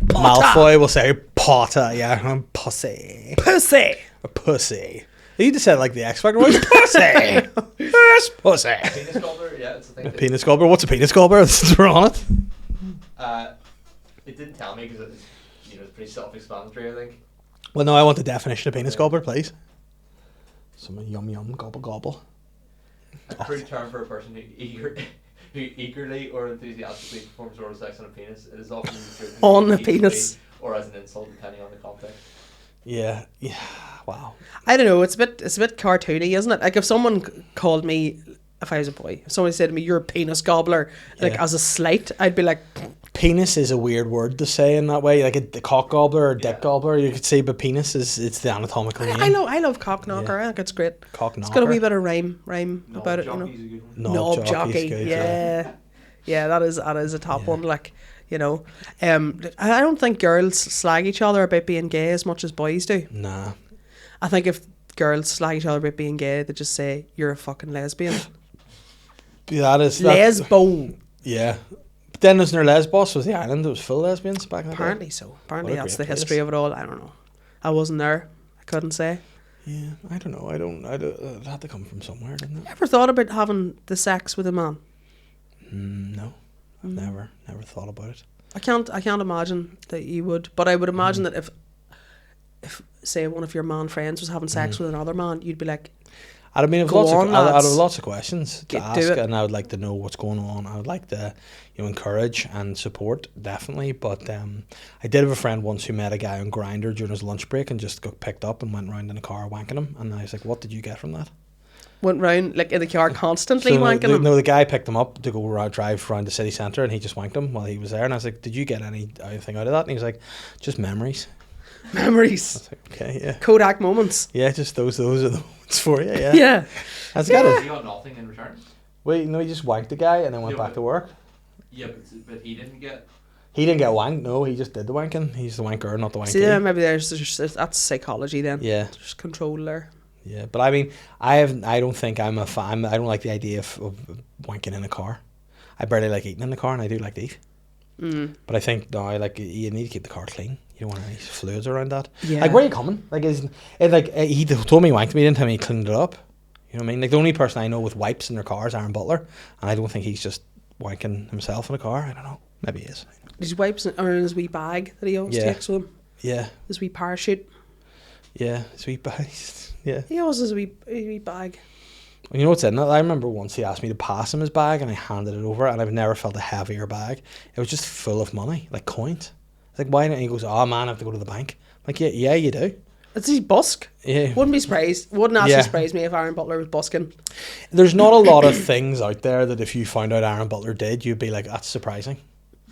Malfoy will say "potter." Yeah, pussy. Pussy. A pussy. You just said like the X Factor voice. Pussy. Yes, pussy. Penis gobbler, yeah, it's a thing. A penis gobbler. What's a penis gobbler? Since we're on it. It didn't tell me because it's pretty self-explanatory, I think. Well, no, I want the definition of penis gobbler, please. Some yum gobble gobble. A crude term for a person who eagerly or enthusiastically performs oral sex on a penis. It is often used on a penis or as an insult, depending on the context. Yeah. Wow. I don't know. It's a bit cartoony, isn't it? Like if someone called me, if I was a boy, if somebody said to me, "You're a penis gobbler," like as a slight, I'd be like. Penis is a weird word to say in that way, like a cock gobbler or dick gobbler, you could say, but penis it's the anatomical name. I love cock knocker. I think it's great. Cock knocker. It's got a wee bit of rhyme Knob about it, Knob jockey. Good, yeah, that is a top one. Like, I don't think girls slag each other about being gay as much as boys do. Nah. I think if girls slag each other about being gay, they just say you're a fucking lesbian. Lesbo. Yeah. Then wasn't there Lesbos? Was the island that was full of lesbians back in the day? Apparently so. Apparently that's the history of it all. I don't know. I wasn't there. I couldn't say. Yeah, I don't know. It had to come from somewhere, didn't it? Ever thought about having the sex with a man? No, I've never thought about it. I can't imagine that you would, but I would imagine that if say one of your man friends was having sex with another man, you'd be like, I'd have lots of questions to ask, and I would like to know what's going on. I would like to, encourage and support, definitely. But I did have a friend once who met a guy on Grindr during his lunch break and just got picked up and went round in a car wanking him. And I was like, "What did you get from that?" Went round like in the car constantly wanking him. No, the guy picked him up to go drive around the city centre, and he just wanked him while he was there. And I was like, "Did you get anything out of that?" And he was like, "Just memories." Memories. That's like, okay, yeah. Kodak moments. Yeah, just those are the ones for you, yeah. Yeah. That's got He it. got nothing in return. Wait, no, he just wanked the guy and then went Yeah, back to work. Yeah, but he didn't get. He didn't get wanked, no, he just did the wanking. He's the wanker, not the wanky. See, then maybe there's that's psychology then. Yeah. There's control there. Yeah, but I mean, I don't think I'm a fan. I don't like the idea of wanking in a car. I barely like eating in the car, and I do like to eat. But I think no, you need to keep the car clean. You don't want any fluids around that. Yeah. Like, where are you coming? Like, he told me he wanked me. He didn't tell me he cleaned it up. You know what I mean? Like, the only person I know with wipes in their car is Aaron Butler, and I don't think he's just wanking himself in a car. I don't know. Maybe he is. His wipes are in his wee bag that he always takes with him. Yeah. His wee parachute. Yeah. Sweet bag. Yeah. He always has a wee bag. You know what's in it? I remember once he asked me to pass him his bag and I handed it over and I've never felt a heavier bag. It was just full of money, like coins. It's like, why not? He goes, oh man, I have to go to the bank. I'm like, yeah, you do. It's his busk. Yeah. Wouldn't be surprised. Wouldn't actually surprise me if Aaron Butler was busking. There's not a lot of things out there that if you found out Aaron Butler did, you'd be like, that's surprising.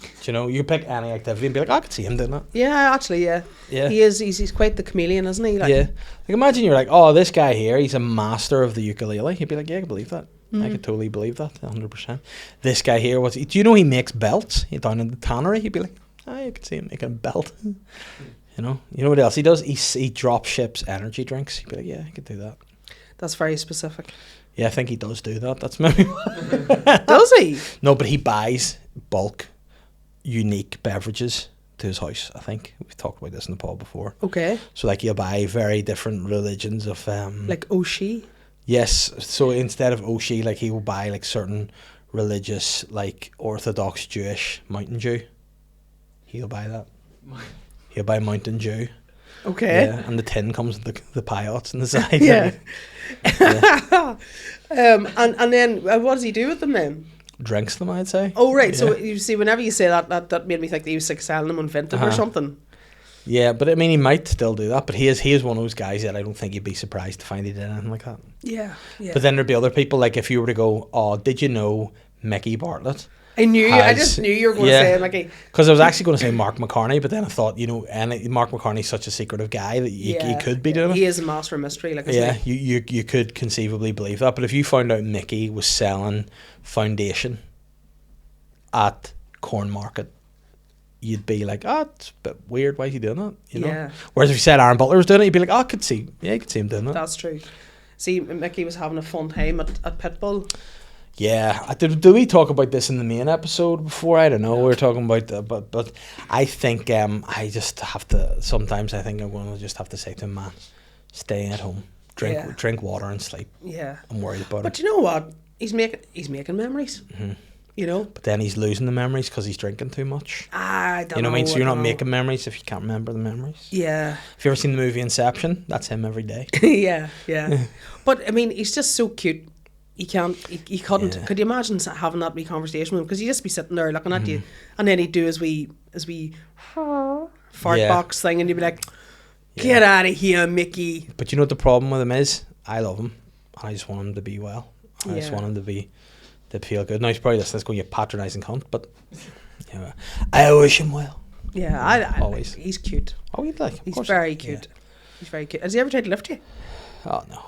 Do you know, you pick any activity and be like, I could see him doing it. Yeah, actually, yeah. Yeah. He's quite the chameleon, isn't he? Like, Yeah. Like, imagine you're like, oh, this guy here, he's a master of the ukulele. You'd be like, yeah, I can believe that. I could totally believe that, 100%. This guy here, do you know he makes belts? He's down in the tannery. You'd be like, I could see him making a belt. You know what else he does? He drop ships energy drinks. You'd be like, yeah, I could do that. That's very specific. Yeah, I think he does do that. That's maybe Does he? No, but he buys bulk, unique beverages to his house, I think. We've talked about this in the pod before. Okay. So, like, he'll buy very different religions of... Like Oshie? Yes. So, instead of Oshie, like, he will buy, like, certain religious, like, Orthodox Jewish Mountain Dew. He'll buy that. He'll buy Mountain Dew. Okay. Yeah, and the tin comes with the piots on the side. Yeah. Yeah. And then what does he do with them then? Drinks them, I'd say. Oh, right. Yeah. So you see, whenever you say that made me think that he was like selling them on Vinted or something. Yeah, but I mean, he might still do that. But he is one of those guys that I don't think you'd be surprised to find he did anything like that. Yeah. But then there'd be other people, like if you were to go, oh, did you know Mickey Bartlett? I just knew you were going to say Mickey. Because I was actually going to say Mark McCartney, but then I thought, Mark McCartney's such a secretive guy that he could be doing it. He is a master of mystery, like I say. You could conceivably believe that. But if you found out Mickey was selling foundation at Corn Market, you'd be like, it's a bit weird. Why is he doing that? You know? Yeah. Whereas if you said Aaron Butler was doing it, you'd be like, I could see him doing that. That's true. See, Mickey was having a fun time at Pitbull. Yeah, did we talk about this in the main episode before? I don't know. We were talking about but I think I just have to. Sometimes I think I'm going to just have to say to him, man, stay at home, drink water and sleep. Yeah, I'm worried about it. But you know what? He's making memories. Mm-hmm. You know. But then he's losing the memories because he's drinking too much. I don't know. You know what I mean? So you're not making memories if you can't remember the memories. Yeah. Have you ever seen the movie Inception? That's him every day. yeah. But I mean, he's just so cute. He couldn't. Yeah. Could you imagine having that wee conversation with him? Because he'd just be sitting there looking at you, and then he'd do his wee fart box thing, and you'd be like, "Get out of here, Mickey!" But you know what the problem with him is? I love him, and I just want him to be well. I just want him to feel good. Now he's probably listening, going, "You patronising cunt," but I wish him well. Yeah, I always. He's cute. Oh, he'd like. He's very cute. Yeah. He's very cute. Has he ever tried to lift you? Oh no.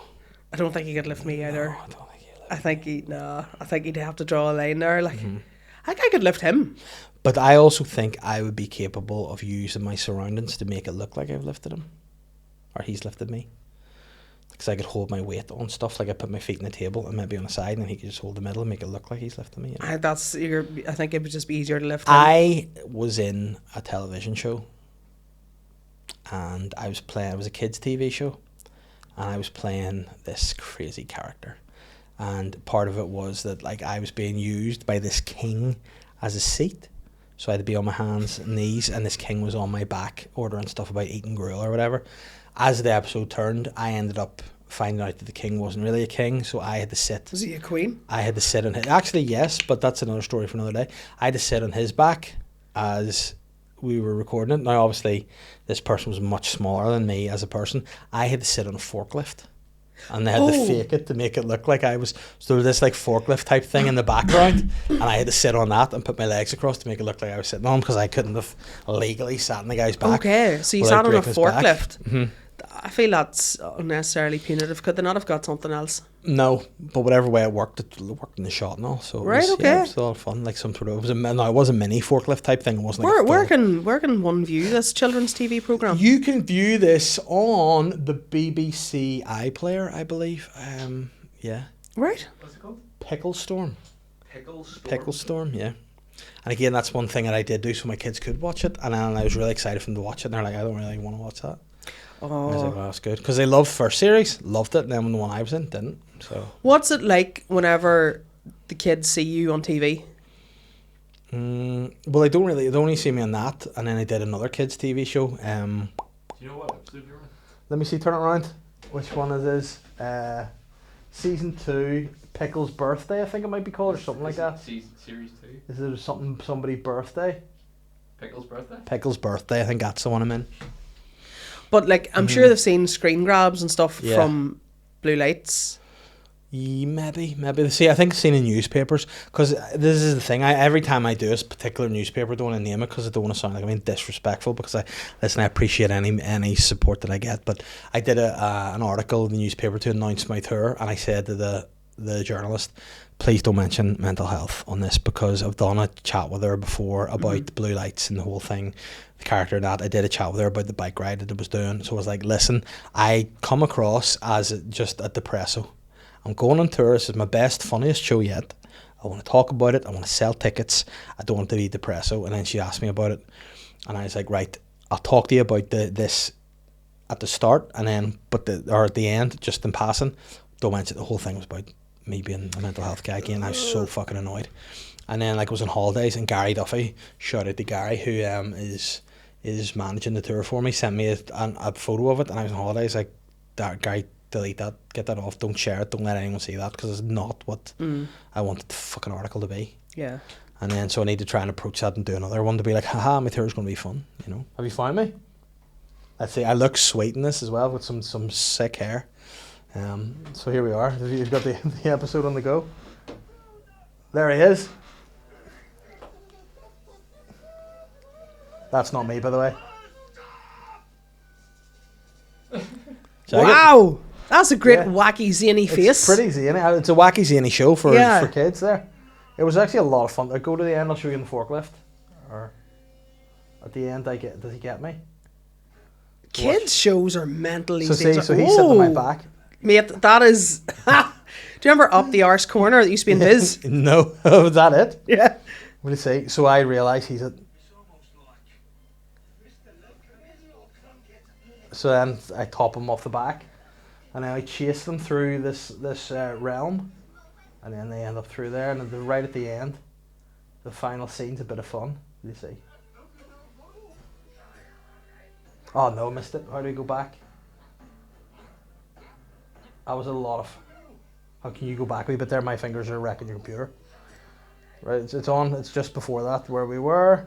I don't think he could lift me either. No, I don't think I think he'd have to draw a line there. Like, I think I could lift him. But I also think I would be capable of using my surroundings to make it look like I've lifted him, or he's lifted me. Because I could hold my weight on stuff. Like I put my feet on the table and maybe on the side, and he could just hold the middle and make it look like he's lifted me. You know? I think it would just be easier to lift him. I was in a television show, and I was playing. It was a kids' TV show, and I was playing this crazy character. And part of it was that like I was being used by this king as a seat. So I had to be on my hands and knees, and this king was on my back ordering stuff about eating gruel or whatever. As the episode turned, I ended up finding out that the king wasn't really a king, so I had to sit. Was he a queen? I had to sit on his... Actually, yes, but that's another story for another day. I had to sit on his back as we were recording it. Now, obviously, this person was much smaller than me as a person. I had to sit on a forklift. And they had to Oh. fake it to make it look like I was. So there was this like forklift type thing in the background, and I had to sit on that and put my legs across to make it look like I was sitting on because I couldn't have legally sat in the guy's back. Okay, so you without sat on a breaking his back. forklift. Mhm. I feel that's unnecessarily punitive. Could they not have got something else? No, but whatever way it worked in the shot and all. So it Right, was, okay. yeah, it was a lot of fun. Like some sort of it was a mini forklift type thing. It wasn't. Like Where can one view this children's TV program? You can view this on the BBC iPlayer, I believe. Yeah, Right. What's it called? Pickle Storm. Pickle Storm. Pickle Storm, yeah. And again, that's one thing that I did do so my kids could watch it, and I was really excited for them to watch it. And they're like, I don't really want to watch that. And I was like, Oh. well, that's good because they loved first series, loved it, and then when the one I was in didn't. So. What's it like whenever the kids see you on TV? Well, they only see me on that, and then I did another kids' TV show. Do you know what episode you're on? Let me see, turn it around. Which one it is? Season 2, Pickle's Birthday, I think it might be called, or something like that. Series 2. Is there somebody's birthday? Pickle's birthday. Pickle's Birthday, I think that's the one I'm in. But like, I'm sure they've seen screen grabs and stuff Yeah. from Blue Lights. Maybe. See, I think I've seen in newspapers because this is the thing. Every time I do a particular newspaper, I don't want to name it because I don't want to sound like I'm being disrespectful. Because I appreciate any support that I get. But I did an article in the newspaper to announce my tour, and I said to the journalist, please don't mention mental health on this because I've done a chat with her before about Blue Lights and the whole thing. The character in that, I did a chat with her about the bike ride that I was doing. So I was like, listen, I come across as just a depresso. I'm going on tour. This is my best, funniest show yet. I want to talk about it. I want to sell tickets. I don't want to be depresso. And then she asked me about it. And I was like, right, I'll talk to you about this at the start and then, or at the end, just in passing. Don't mention the whole thing was about me being a mental health guy again. I was so fucking annoyed. And then like I was on holidays and Gary Duffy, shout out to Gary, who is managing the tour for me, sent me a photo of it. And I was on holidays like, Gary, delete that, get that off, don't share it, don't let anyone see that because it's not what I wanted the fucking article to be. Yeah. And then so I need to try and approach that and do another one to be like, haha, my tour's going to be fun, you know. Have you found me? Let's see, I look sweet in this as well with some sick hair. So here we are. You've got the episode on the go. There he is. That's not me, by the way. Check it. Wow, that's a great Yeah. wacky zany face. It's pretty zany. It's a wacky zany show for Yeah. kids there. It was actually a lot of fun. I go to the end, I'll show you in the forklift. Or at the end, does he get me? Kids shows are mentally. So see, so he's sitting on my back. Mate, that is. Do you remember Up the Arse Corner that used to be in his? No, was that it? Yeah. What do you say? So I realise he's at. So then I top him off the back, and then I chase them through this realm, and then they end up through there, and then right at the end, the final scene's a bit of fun. What do you see? Oh no, I missed it. How do we go back? That was a lot of. How can you go back a wee bit there? My fingers are wrecking your computer. Right, it's on. It's just before that where we were.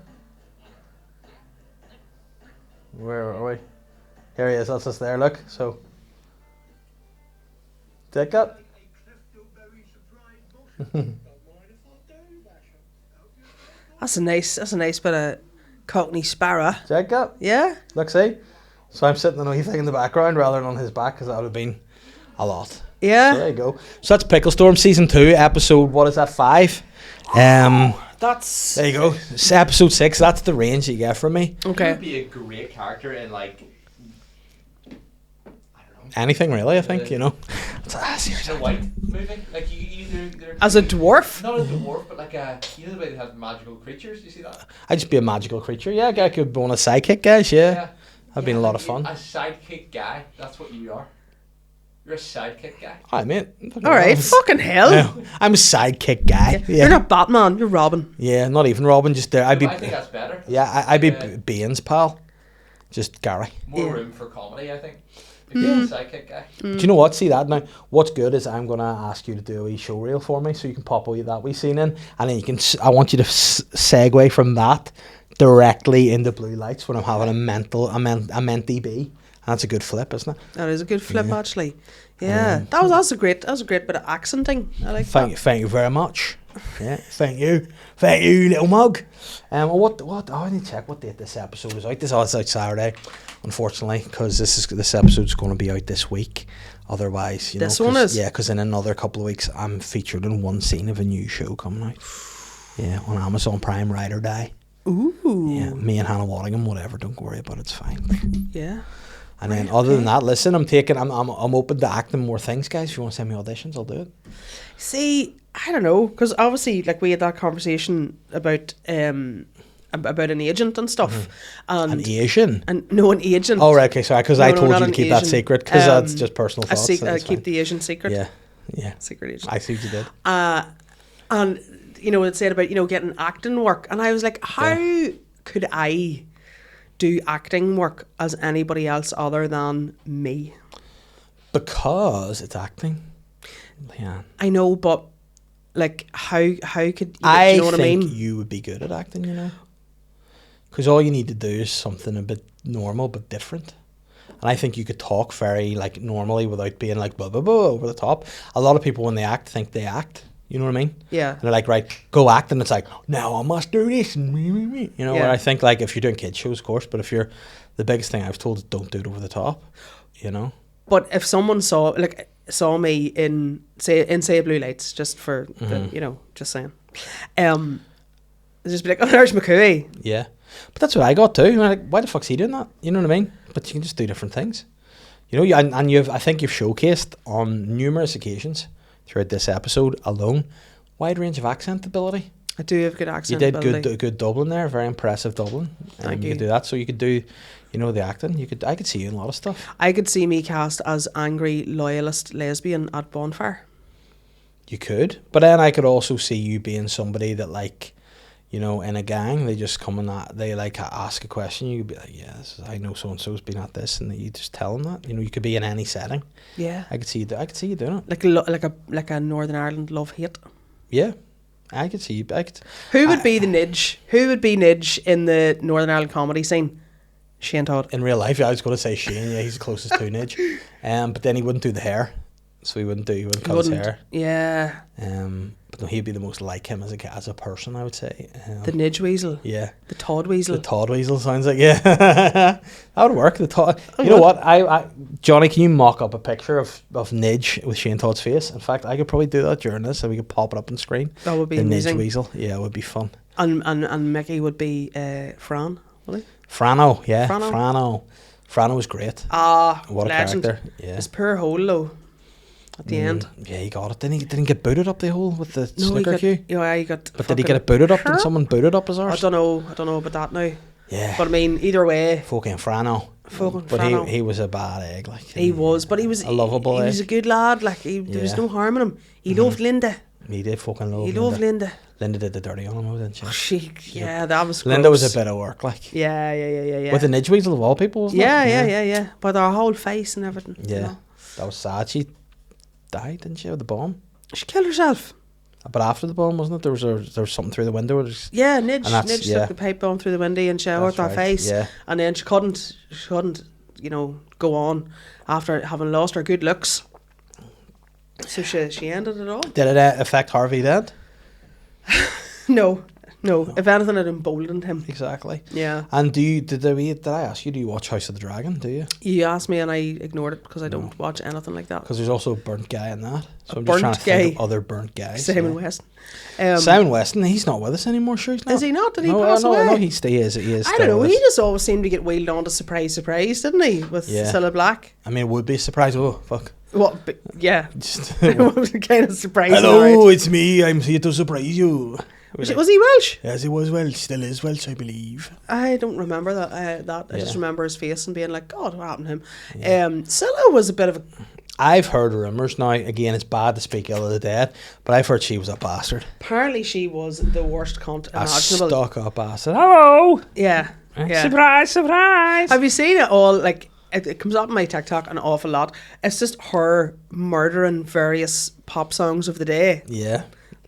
Where are we? Here he is. That's us there. Look. So. Take that. That's a nice bit of Cockney Sparrow. Check that. Yeah. Look, see. So I'm sitting on a wee thing in the background rather than on his back because that would have been a lot. Yeah. So there you go. So that's Pickle Storm season 2, episode. What is that? 5. That's There you go. It's episode 6. That's the range you get from me. You okay. would be a great character in like. I don't know. Anything really, I think. You know. It's A white movie, like you either As a dwarf. not a dwarf, but like a you know the way they have magical creatures. You see that? I'd just be a magical creature. Yeah, I could be one of the sidekick guys. Yeah. That'd been a lot of fun. A sidekick guy. That's what you are. You're a sidekick guy. Hi, mate. All right. Fucking hell. No, I'm a sidekick guy. Yeah. You're not Batman. You're Robin. Yeah, not even Robin. Just there. I'd be. I think that's better. Yeah, I'd be Yeah. Bean's pal. Just Gary. More Yeah. room for comedy, I think. If you're a sidekick guy. Do you know what? See that now? What's good is I'm gonna ask you to do a wee show reel for me, so you can pop all that wee scene in, and then you can. I want you to segue from that directly into Blue Lights when I'm having a mentee bee, That's a good flip, isn't it? That is a good flip, Yeah. actually. Yeah, that's a great bit of accenting. I like that. Thank you very much. Yeah, thank you, little mug. What? Oh, I need to check what date this episode is out. It's out Saturday, unfortunately, because this episode's going to be out this week. Otherwise, This one is? Yeah, because in another couple of weeks, I'm featured in one scene of a new show coming out. Yeah, on Amazon Prime, Ride or Die. Ooh. Yeah, me and Hannah Waddingham, whatever. Don't worry about it. It's fine. Yeah. And then, other than that, listen, I'm open to acting more things, guys. If you want to send me auditions, I'll do it. See, I don't know, because obviously, like, we had that conversation about an agent and stuff, and An Asian. an agent. Oh, right, okay, sorry, because No, I no, told not you to an keep that Asian. secret, because that's just personal thoughts. So I that's keep fine. the Asian secret. Yeah. Secret agent. I see what you did. And it said about getting acting work, and I was like, how could I do acting work as anybody else other than me? Because it's acting. Yeah. I know, but like, how could I you know what I think mean? you would be good at acting, because all you need to do is something a bit normal but different. And I think you could talk very like normally without being like blah blah blah over the top. A lot of people when they act think they act. You know what I mean? Yeah. And they're like, right, go act, and it's like, now I must do this, and Yeah. where I think like if you're doing kids shows, of course, but if you're, the biggest thing I've told is don't do it over the top, But if someone saw me in say Blue Lights, just for just saying, just be like, oh, there's McCooey. Yeah. But that's what I got too. Like, why the fuck's he doing that? You know what I mean? But you can just do different things. And I think you've showcased on numerous occasions throughout this episode alone wide range of accent ability. I do have good accent. You did ability. good Dublin there, very impressive Dublin. Thank you you. could do that, so you could do, the acting. I could see you in a lot of stuff. I could see me cast as angry loyalist lesbian at Bonfire. You could, but then I could also see you being somebody that in a gang, they just come and they ask a question. You could be like, yeah, I know so and so's been at this, and you just tell them that. You could be in any setting. Yeah. I could see you doing it. Like a Northern Ireland love hate. Yeah, I could see you. Who would be the Nidge? Who would be Nidge in the Northern Ireland comedy scene? Shane Todd. In real life, I was going to say Shane. Yeah, he's the closest to Nidge. But then he wouldn't do the hair, so he wouldn't cut his hair. Yeah. But no, he'd be the most like him as a person, I would say. The Nidge Weasel. Yeah. The Todd Weasel. The Todd Weasel sounds like, yeah. That would work. The Todd. You know what? Johnny, can you mock up a picture of Nidge with Shane Todd's face? In fact, I could probably do that during this, and we could pop it up on screen. That would be the amazing. Nidge Weasel. Yeah, it would be fun. And Mickey would be Fran, will he? Frano, yeah. Frano was great. What legend. a character. Yeah. His poor hole though. At the end. Yeah, he got it. Didn't get booted up the hole with the snooker cue. Yeah, he got. But did he get it booted up? Did someone boot it up his arse? I don't know about that now. Yeah. But I mean, either way. Fucking Frano. But Frano. he was a bad egg. He was, but he was a lovable egg. He was a good lad. Like there was no harm in him. He loved Linda. He did fucking love Linda. He loved Linda. Linda did the dirty on him, didn't she? That was gross. Linda was a bit of work, like. Yeah. With the Nidge Weasel of all people, wasn't it? Yeah. But her whole face and everything. Yeah. That was sad. She died, didn't she, with the bomb? She killed herself. But after the bomb, wasn't it? There was something through the window. Nidge took the pipe bomb through the window and she hurt her face. Yeah. And then she couldn't, go on after having lost her good looks. So she ended it all. Did it affect Harvey then? No. If anything, it emboldened him. Exactly. Yeah. And did I ask you, do you watch House of the Dragon, do you? You asked me and I ignored it because I don't watch anything like that. Because there's also a burnt guy in that. So I'm just burnt trying to think guy? of other burnt guys. Simon Weston. Simon Weston, he's not with us anymore, sure he's not. Is he not? Did he pass away? No, he is. I don't know, he just always seemed to get wheeled on to surprise, didn't he? With Cilla Black. I mean, it would be a surprise. Oh, fuck. What? Yeah. Just kind of surprising. Hello, it's me. I'm here to surprise you. Was he Welsh? Yes, he was Welsh. Still is Welsh, I believe. I don't remember that. I just remember his face and being like, God, what happened to him? Yeah. Cilla was a bit of a... I've heard rumours now. Again, it's bad to speak ill of the dead, but I've heard she was a bastard. Apparently she was the worst cunt imaginable. A stuck-up bastard. Hello! Yeah. Surprise! Have you seen it all? Like, it comes up on my TikTok an awful lot. It's just her murdering various pop songs of the day. Yeah.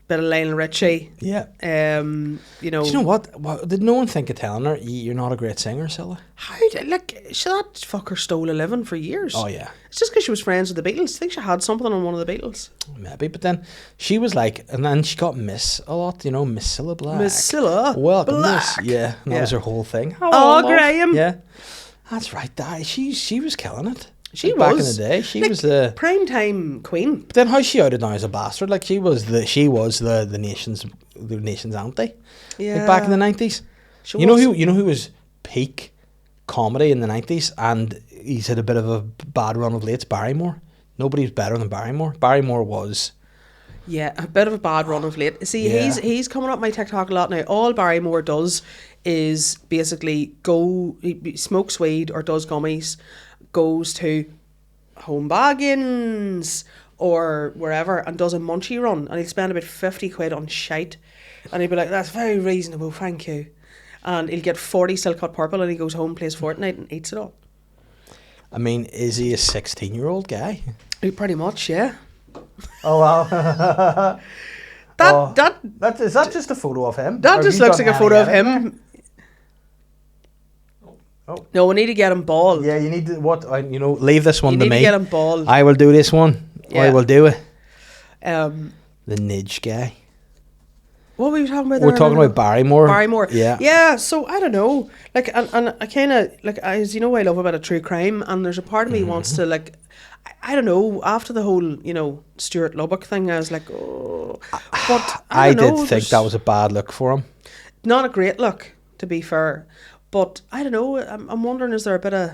bit of Lionel Richie. Yeah. You know. Do you know what? Did no one think of telling her, you're not a great singer, Scylla? How did, like, that fucker stole a living for years. Oh, yeah. It's just because she was friends with the Beatles. I think she had something on one of the Beatles. Maybe, but then she was like, and then she got Miss a lot, you know, Miss Scylla Black. Miss Scylla Welcome, Black. Miss. Yeah, and that was her whole thing. Oh, Graham. Yeah. That's right. She was killing it. She Back in was. the day, she Like, was the primetime queen. But then how's she outed now as a bastard? Like she was the nation's auntie. Yeah. Like back in the 90s. She You know was. who was peak comedy in the 90s and he's had a bit of a bad run of late? It's Barrymore. Nobody's better than Barrymore. Barrymore was Yeah, a bit of a bad run of late. See, Yeah. he's coming up my TikTok a lot now. All Barrymore does is basically he smokes weed or does gummies, goes to Home Bargains or wherever and does a munchie run, and he'll spend about 50 quid on shite, and he'll be like, "That's very reasonable, thank you," and he'll get 40 Silk Cut Purple, and he goes home, plays Fortnite, and eats it all. I mean, is he a 16-year-old guy? Pretty much, yeah. Oh wow. Is that just a photo of him? That Or just have you looks done like a photo of any editing him. Oh. No, we need to get him bald. there? Yeah, you need to leave this one You to need me. to get him bald. I will do this one. Yeah. I will do it. Um, The Nidge guy. what were we talking about? We're there? talking about Barrymore. Barrymore. Yeah. Yeah, so I don't know. Like, and I kind of, like, as you know, I love a bit of true crime, and there's a part of me wants to, like, I don't know, after the whole, Stuart Lubbock thing, I was like, oh. But I don't know, did think that was a bad look for him. not a great look, to be fair. But I don't know, I'm wondering, is there a bit of,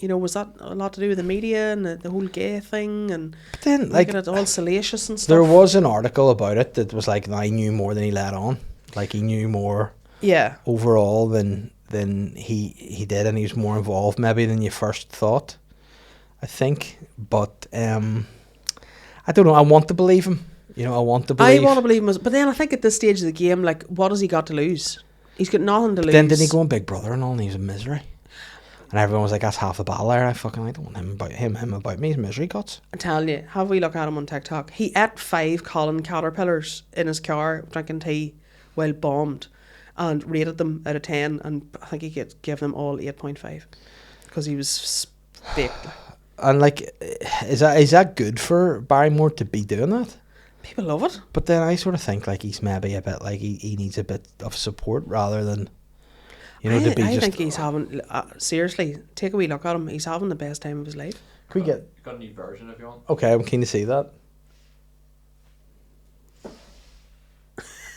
was that a lot to do with the media and the whole gay thing and But then, making it all salacious and stuff? there was an article about it that was like, I knew more than he let on. Like, he knew more Yeah. overall than he did, and he was more involved maybe than you first thought, I think. But I don't know. I want to believe him. I want to believe. I want to believe him, but then I think at this stage of the game, like, what has he got to lose? He's got nothing to lose. Then didn't he go on Big Brother and all, and he was in misery? And everyone was like, that's half the battle there. I don't want him about me. He's misery cuts. I'm telling you, have we look at him on TikTok? He ate 5 Colin caterpillars in his car, drinking tea while bombed, and rated them out of 10, and I think he gave them all 8.5 because he was baked. And like, is that good for Barrymore to be doing that? People love it. But then I sort of think like he's maybe a bit like he needs a bit of support rather than, to be I just. think he's having, seriously, take a wee look at him. He's having the best time of his life. Can we get? You've got a new version if you want. Okay, I'm keen to see that.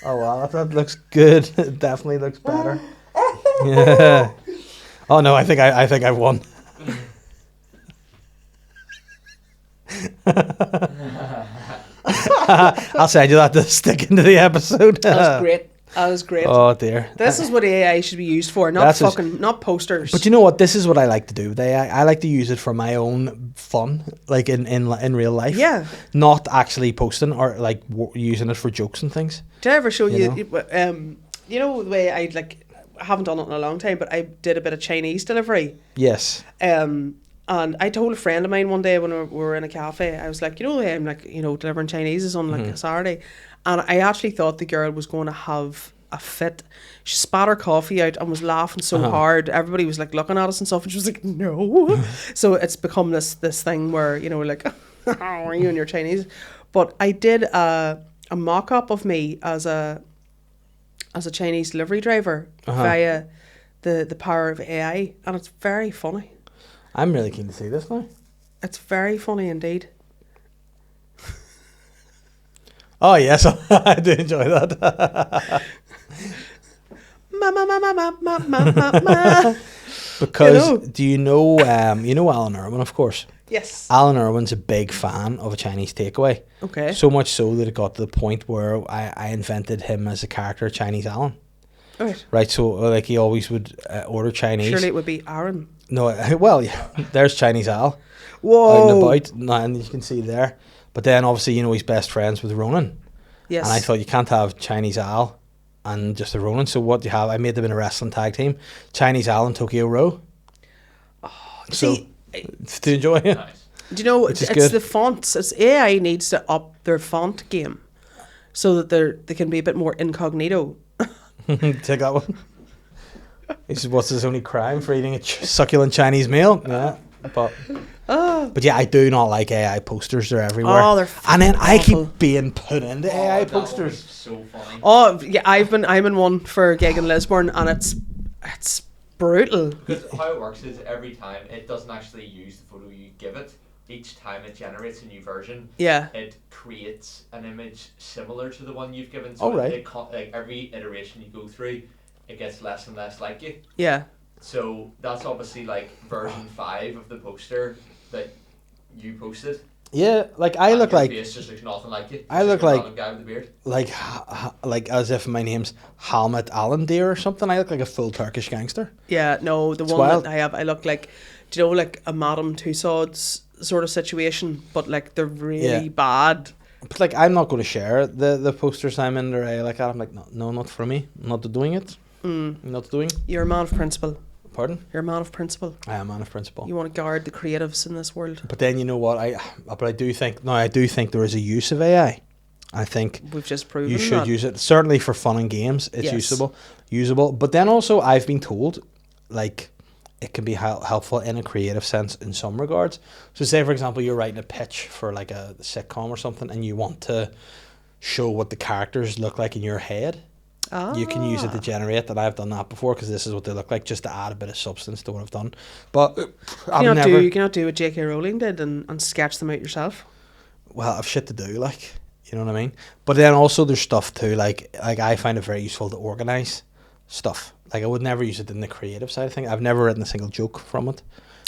Oh wow, that looks good. It definitely looks better. Yeah. Oh no, I think I've won. I'll send you that to stick into the episode. That was great. That was great. Oh dear. This is what AI should be used for, not That's just- not posters. But you know what? This is what I like to do with AI. I like to use it for my own fun, like in real life. Yeah. Not actually posting or like using it for jokes and things. Did I ever show You you know the way I haven't done it in a long time, but I did a bit of Chinese delivery. Yes. And I told a friend of mine one day when we were in a cafe, I was like, I'm like, delivering Chinese is on like a Saturday. And I actually thought the girl was going to have a fit. She spat her coffee out and was laughing so hard. Everybody was like looking at us and stuff. And she was like, no. So it's become this thing where, we're like, are you and your Chinese? But I did a mock-up of me as a Chinese delivery driver via the power of AI. And it's very funny. I'm really keen to see this now. It's very funny indeed. Oh yes, I do enjoy that. Ma. Because do you know Alan Irwin, of course. Yes. Alan Irwin's a big fan of a Chinese takeaway. Okay. So much so that it got to the point where I invented him as a character, Chinese Alan. Right. Right, so like he always would order Chinese. Surely it would be Aaron. No, well, yeah, there's Chinese Al. Whoa. Out and about, and you can see there. But then obviously, he's best friends with Ronan. Yes. And I thought you can't have Chinese Al and just a Ronan. So what do you have? I made them in a wrestling tag team. Chinese Al and Tokyo Row. See, to enjoy it. Nice. do you know, Which is it's good. the fonts. It's AI needs to up their font game. so that they can be a bit more incognito. Take that one. He says, what's his only crime for eating a succulent Chinese meal? Yeah, but yeah, I do not like AI posters. They're everywhere. Oh, they're and then I awful. keep being put into AI that one was posters. so funny. Oh yeah, I'm in one for a gig in Lisburn, and it's brutal. Because how it works is every time it doesn't actually use the photo you give it. Each time it generates a new version, Yeah. it creates an image similar to the one you've given. Oh, right. Like every iteration you go through, it gets less and less like you. Yeah. So that's obviously like version 5 of the poster that you posted. Yeah, like I And look your like face just looks nothing like you. I Just look a like- random guy with a beard. like as if my name's Helmut Allendeer or something. I look like a full Turkish gangster. Yeah. No, the It's one wild. that I have, I look like, do you know, like a Madame Tussauds sort of situation, but like they're really Yeah. bad. But like I'm not going to share the posters I'm in or like that. I'm like no, not for me. I'm not doing it. Not doing. You're a man of principle. Pardon? You're a man of principle. I am a man of principle. You want to guard the creatives in this world. But then you know what? I do think there is a use of AI. I think We've just proven you should that. use it certainly for fun and games. It's Yes. usable. But then also I've been told like it can be helpful in a creative sense in some regards. So say for example you're writing a pitch for like a sitcom or something and you want to show what the characters look like in your head. You can use it to generate that. I've done that before because this is what they look like, just to add a bit of substance to what I've done. But You cannot do what J.K. Rowling did and sketch them out yourself. well, I've shit to do, like, you know what I mean? But then also there's stuff too, like I find it very useful to organise stuff. Like I would never use it in the creative side of things. I've never written a single joke from it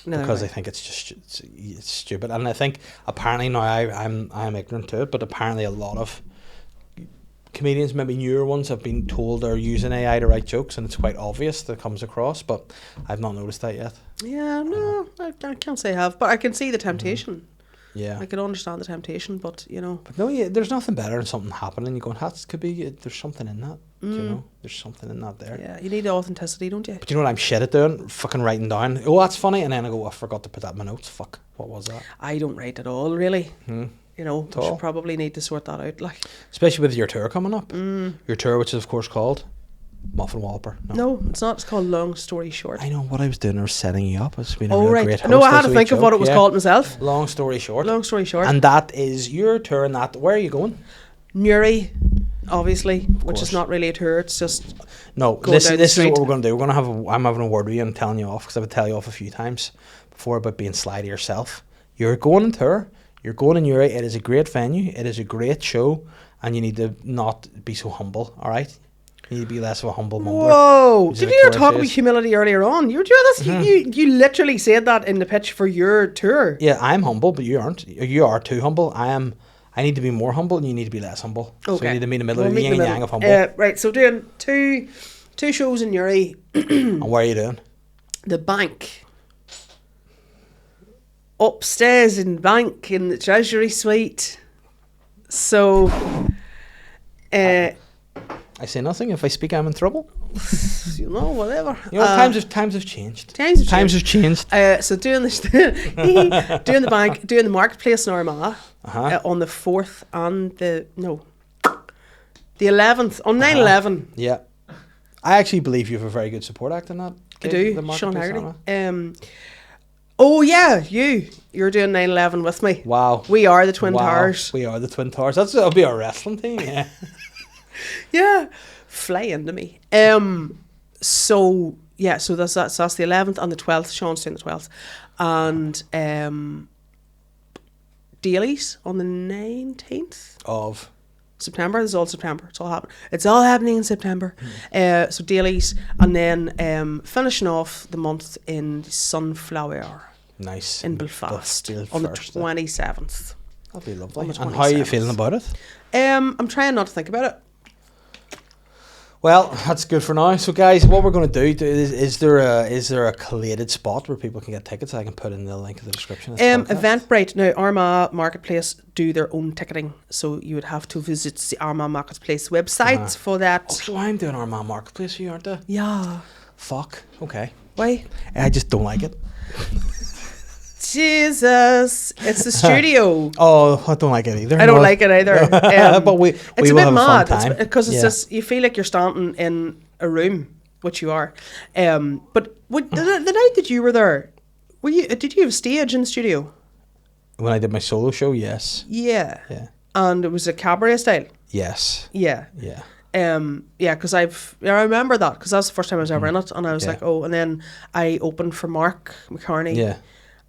because I think it's just it's stupid. And I think apparently now I'm ignorant to it, but apparently a lot of comedians, maybe newer ones, have been told they're using AI to write jokes, and it's quite obvious that it comes across, but I've not noticed that yet. Yeah, no, I can't say I have, but I can see the temptation. Yeah. I can understand the temptation, but you know. But no, yeah, there's nothing better than something happening. You going, that could be. There's something in that. You know, there's something in that there. Yeah, you need authenticity, don't you? But you know what I'm shit at doing? Fucking writing down. Oh, that's funny, and then I go, I forgot to put that in my notes. Fuck, what was that? I don't write at all, really. You know, At we all? should probably need to sort that out. Like, Especially with your tour coming up. Your tour, which is of course called Muffin Whopper. no, it's not. It's called Long Story Short. I know what I was doing. I was setting you up. It's been a Oh real right. great host. No, I had That's to a think wee of what joke, it was yeah. called myself. Long story short. Long story short. And that is your tour, and that. Where are you going? Newry, obviously, which course. is not really a tour. It's just No, Going this down the is what street. we're going to do. We're going to have. I'm having a word with you. I'm telling you off because I would tell you off a few times before about being sly to yourself. You're going on tour. You're going in Newry. It is a great venue. It is a great show, and you need to not be so humble. All right, you need to be less of a humble mumbler. Whoa! Is Did it you Victoria talk about says? humility earlier on? You were doing this. You literally said that in the pitch for your tour. Yeah, I'm humble, but you aren't. You are too humble. I need to be more humble, and you need to be less humble. So Okay. you need to meet in the middle, We'll the meet yin in and the yang of middle. humble. Right, so doing two shows in Newry. And where are you doing? The Bank. Upstairs in Bank in the Treasury Suite. So, I say nothing. If I speak, I'm in trouble. you know, whatever. You know, times have changed. Times have changed. So doing this, doing the Bank, doing the Marketplace in Armagh on the 4th and the 11th on 9/11. Yeah. I actually believe you have a very good support act in that. I gig, do, the Sean Marketplace Haggerty. Armagh. Oh yeah, you're doing 9/11 with me. Wow. We are the Twin Wow. Towers. We are the Twin Towers. That'll be our wrestling team, yeah. Yeah, fly into me. So yeah, so that's the 11th and the 12th. Sean's doing the 12th, and Dailies on the 19th. Of September. This is all September. It's all happening. It's all happening in September. So dailies, and then finishing off the month in Sunflower nice. in Belfast on the Belfast. 27th. That'll be lovely. on the And how are you 27th. feeling about it? I'm trying not to think about it. Well, that's good for now. So, guys, what we're going to do is there a collated spot where people can get tickets? I can put in the link in the description. of this podcast. Eventbrite. Now, Armagh Marketplace do their own ticketing, so you would have to visit the Armagh Marketplace website for that. Oh, so I'm doing Armagh Marketplace, you aren't I? Yeah. Fuck. Okay. Why? I just don't like it. Jesus, it's the studio. Oh, I don't like it either. I don't like it either. But we it's will a bit have mad. a fun time. Because it's Yeah. just, you feel like you're standing in a room, which you are. But the night that you were there, did you have a stage in the studio? When I did my solo show, yes. Yeah. Yeah. And it was a cabaret style. Yes. Yeah. Yeah. Because I remember that because that's the first time I was ever in it, and I was Yeah. like, oh, and then I opened for Mark McCartney, Yeah.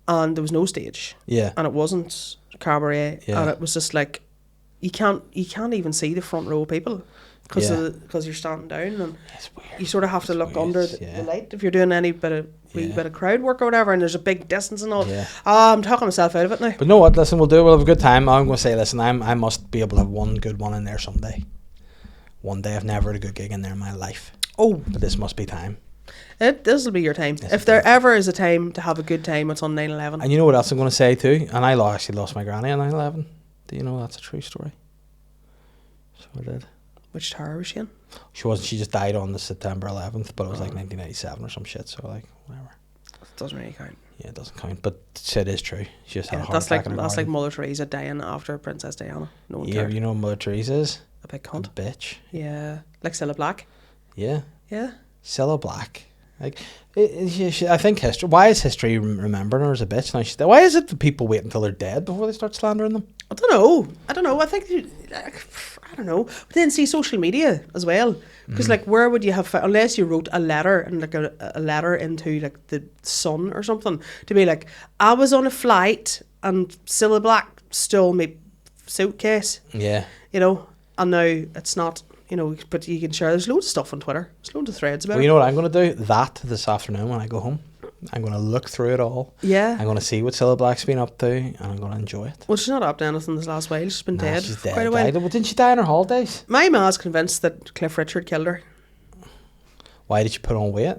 and there was no stage, Yeah. and it wasn't cabaret, Yeah. and it was just like, you can't even see the front row of people because Yeah. you're standing down, and It's weird. you sort of have to It's look weird, under yeah. the light if you're doing any bit of bit of crowd work or whatever, and there's a big distance and all. Yeah. I'm talking myself out of it now. But you know what? Listen, we'll have a good time. I'm going to say, listen, I must be able to have one good one in there someday. One day. I've never had a good gig in there in my life. Oh, But this must be time. this will be your time. Yes, If it there will. ever is a time to have a good time, it's on 9/11. And you know what else I'm going to say too? And I actually lost my granny on 9/11. Do you know that's a true story? So I did. Which tower was she in? She wasn't. She just died on the September 11th, but it was like 1997 or some shit. So like whatever. Doesn't really count. Yeah, it doesn't count. But it is true. She just had a Yeah, heart that's like attack in her garden. Mother Teresa dying after Princess Diana. No one Yeah, cared. you know what Mother Teresa is? A big A cunt. bitch. Yeah, like Cilla Black. Yeah. Yeah. Cilla Black. Like, I think history. Why is history remembering her as a bitch now? Why is it that people wait until they're dead before they start slandering them? I don't know. I think I don't know. But then see social media as well, because like where would you have unless you wrote a letter and like a letter into like the Sun or something to be like, I was on a flight and Cilla Black stole my suitcase. Yeah. You know, and now it's not. You know, but you can share. There's loads of stuff on Twitter. There's loads of threads about Well, it. you know what I'm going to do? That this afternoon when I go home. I'm going to look through it all. Yeah. I'm going to see what Cilla Black's been up to, and I'm going to enjoy it. Well, she's not up to anything this last while. She's been dead She's for dead. quite a while. Died. Well, didn't she die on her holidays? My ma's convinced that Cliff Richard killed her. Why did she put on weight?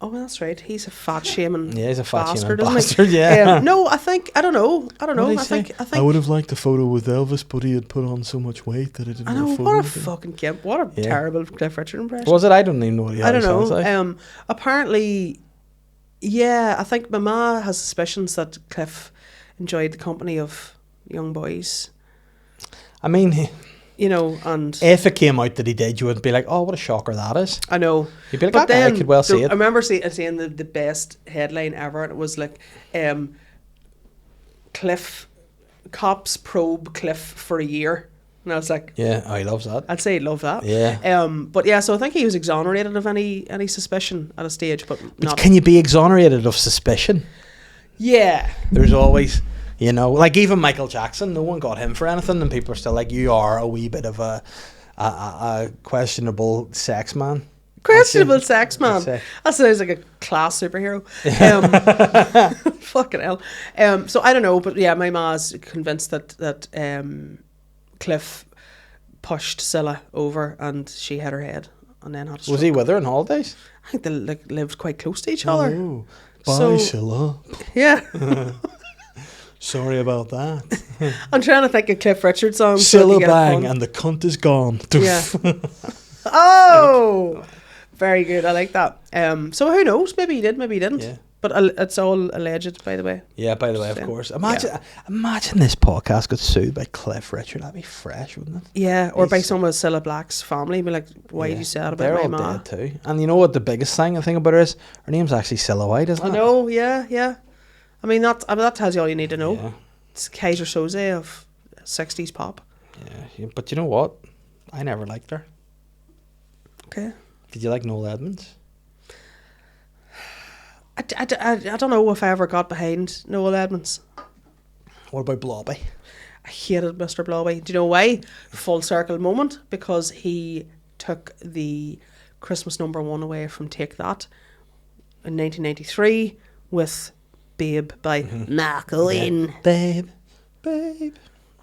Oh, well, that's right. He's a fat shaming. Yeah, he's a fat bastard, shaming isn't he? bastard. Yeah. No, I don't know. What did he I say? think. I would have liked a photo with Elvis, but he had put on so much weight that I didn't I know. have a photo What a with him. fucking gimp. What a Yeah. terrible Cliff Richard impression. Was it? I don't even know what he I don't sounds know. like. Apparently, yeah, I think my ma has suspicions that Cliff enjoyed the company of young boys. I mean, You know, and if it came out that he did, you would be like, oh, what a shocker that is. I know. You'd be like, okay, I could well see it. I remember seeing the best headline ever, and it was like, Cliff, cops probe Cliff for a year. And I was like, Yeah, oh, he loves that. I'd say he'd love that. Yeah. But yeah, so I think he was exonerated of any suspicion at a stage, but But not. can you be exonerated of suspicion? Yeah. There's always, you know, like even Michael Jackson, no one got him for anything, and people are still like, you are a wee bit of a questionable sex man. Questionable sex man. I'd say. That sounds like a class superhero. Fucking hell. So I don't know, but yeah, my ma's convinced that Cliff pushed Cilla over and she hit her head and then had a stroke. Was he with her on holidays? I think they lived quite close to each other. Oh, bye, So- Cilla. Yeah. Sorry about that. I'm trying to think of Cliff Richard songs. so I Cilla can get it bang, fun. and the cunt is gone. Yeah. Oh, very good. I like that. So who knows? Maybe he did. Maybe he didn't. Yeah. But it's all alleged, by the way. Yeah, by the way, of Yeah. course. Imagine this podcast got sued by Cliff Richard. That'd be fresh, wouldn't it? Yeah, or by He's- some of Cilla Black's family. Be like, why Yeah. did you say that They're about all my ma? dead too. And you know what the biggest thing I think about her is? Her name's actually Cilla White, isn't I it? know. Yeah. I mean, that tells you all you need to know. Yeah. It's Kaiser Soze of 60s pop. Yeah. But you know what? I never liked her. Okay. Did you like Noel Edmonds? I don't know if I ever got behind Noel Edmonds. What about Blobby? I hated Mr. Blobby. Do you know why? Full circle moment. Because he took the Christmas #1 away from Take That in 1993 with Babe by Mark Owen. Babe.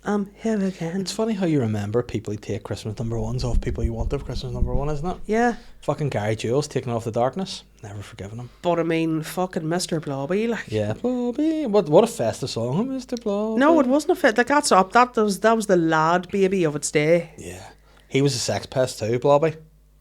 I'm here again. It's funny how you remember people who take Christmas #1s off people you want of Christmas #1, isn't it? Yeah, Fucking Gary Jules taking off the darkness. Never forgiven him. but I mean, fucking Mr. Blobby, like. Yeah. Blobby. What a festive song, Mr. Blobby. No, it wasn't a fit. Like that's up. That was the lad baby of its day. Yeah. He was a sex pest too, Blobby.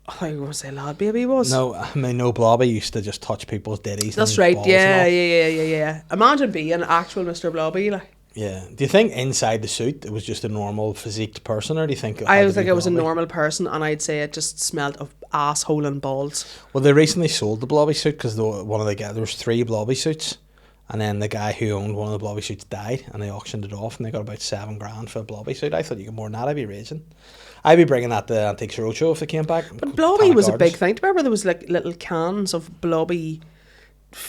I thought you were going to say lad baby he was. No, I mean, no, Blobby used to just touch people's ditties. That's and right. balls Yeah, and all. yeah. Imagine being an actual Mr. Blobby. Like, Yeah. Do you think inside the suit it was just a normal physiqued person, or do you think I had would to think be it was a Blobby? normal person, and I'd say it just smelled of asshole and balls. Well, they recently sold the Blobby suit because one of the guys, there was 3 Blobby suits, and then the guy who owned one of the Blobby suits died, and they auctioned it off, and they got about $7,000 for a Blobby suit. I thought you got more than that. I'd be raging. I'd be bringing that to Antiques Roadshow if they came back. But Blobby was a big thing. Do you remember there was like little cans of Blobby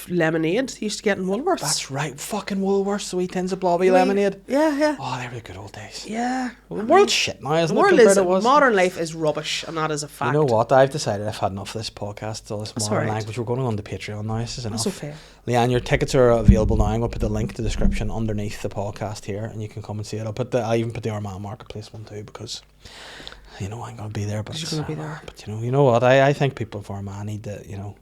lemonade they used to get in Woolworths? That's right. Fucking Woolworths, the wee tins of Blobby lemonade. Yeah. Oh, they were the good old days. Yeah. The world's shit now, The isn't it? world compared is, to what it was? modern life is rubbish, and that is a fact. You know what? I've decided I've had enough of this podcast, all this That's modern alright. language. We're going on to Patreon now. This is enough. That's okay. Leanne, your tickets are available now. I'm going to put the link to the description underneath the podcast here, and you can come and see it. I'll even put the Armagh Marketplace one too, because I'm going to be there. But You're going to be there. But you know what? I think people of Armagh need to,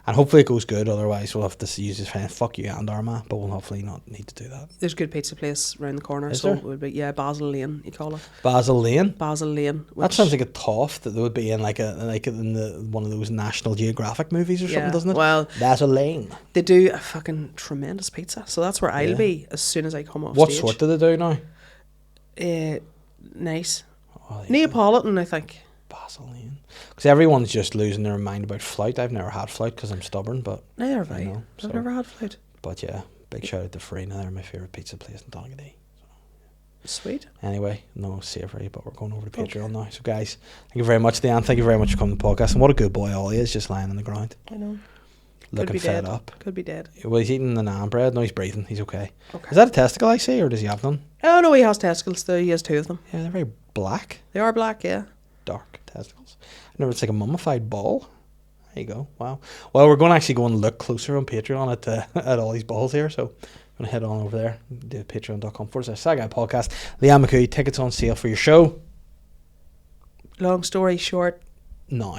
and hopefully it goes good. Otherwise, we'll have to use this kind of fuck you and Armagh, but we'll hopefully not need to do that. There's a good pizza place round the corner. Is so there? it would be, Basil Lane, you call it. Basil Lane. Basil Lane. That sounds like a toff that would be in in one of those National Geographic movies or something, doesn't it? Well, Basil Lane. they do a fucking tremendous pizza. So that's where I'll Yeah. be as soon as I come off What stage. sort do they do now? Nice. Oh, there you go. Neapolitan, I think. Basil Lane. Because everyone's just losing their mind about flout. I've never had flout because I'm stubborn, but Neither have I. know, I've so- never had float. but yeah, big shout out to Farina. They're my favourite pizza place in Donaghadee. Sweet. Anyway, no savoury, but we're going over to Okay. Patreon now. So guys, thank you very much, Leanne. Thank you very much for coming to the podcast. And what a good boy Ollie is, just lying on the ground, I know. looking be fed dead. up. Could be dead. Well, he's eating the naan bread. No, he's breathing. He's okay. Okay. Is that a testicle I see, or does he have none? Oh no, he has testicles though. He has 2 of them. Yeah, they're very black, They are black, yeah. dark testicles. I never. It's like a mummified ball. There you go. Wow. Well, we're going to actually go and look closer on Patreon at all these balls here. So I'm going to head on over there. Do patreon.com/SLY podcast. Lianne McCooey, tickets on sale for your show Long story short, now.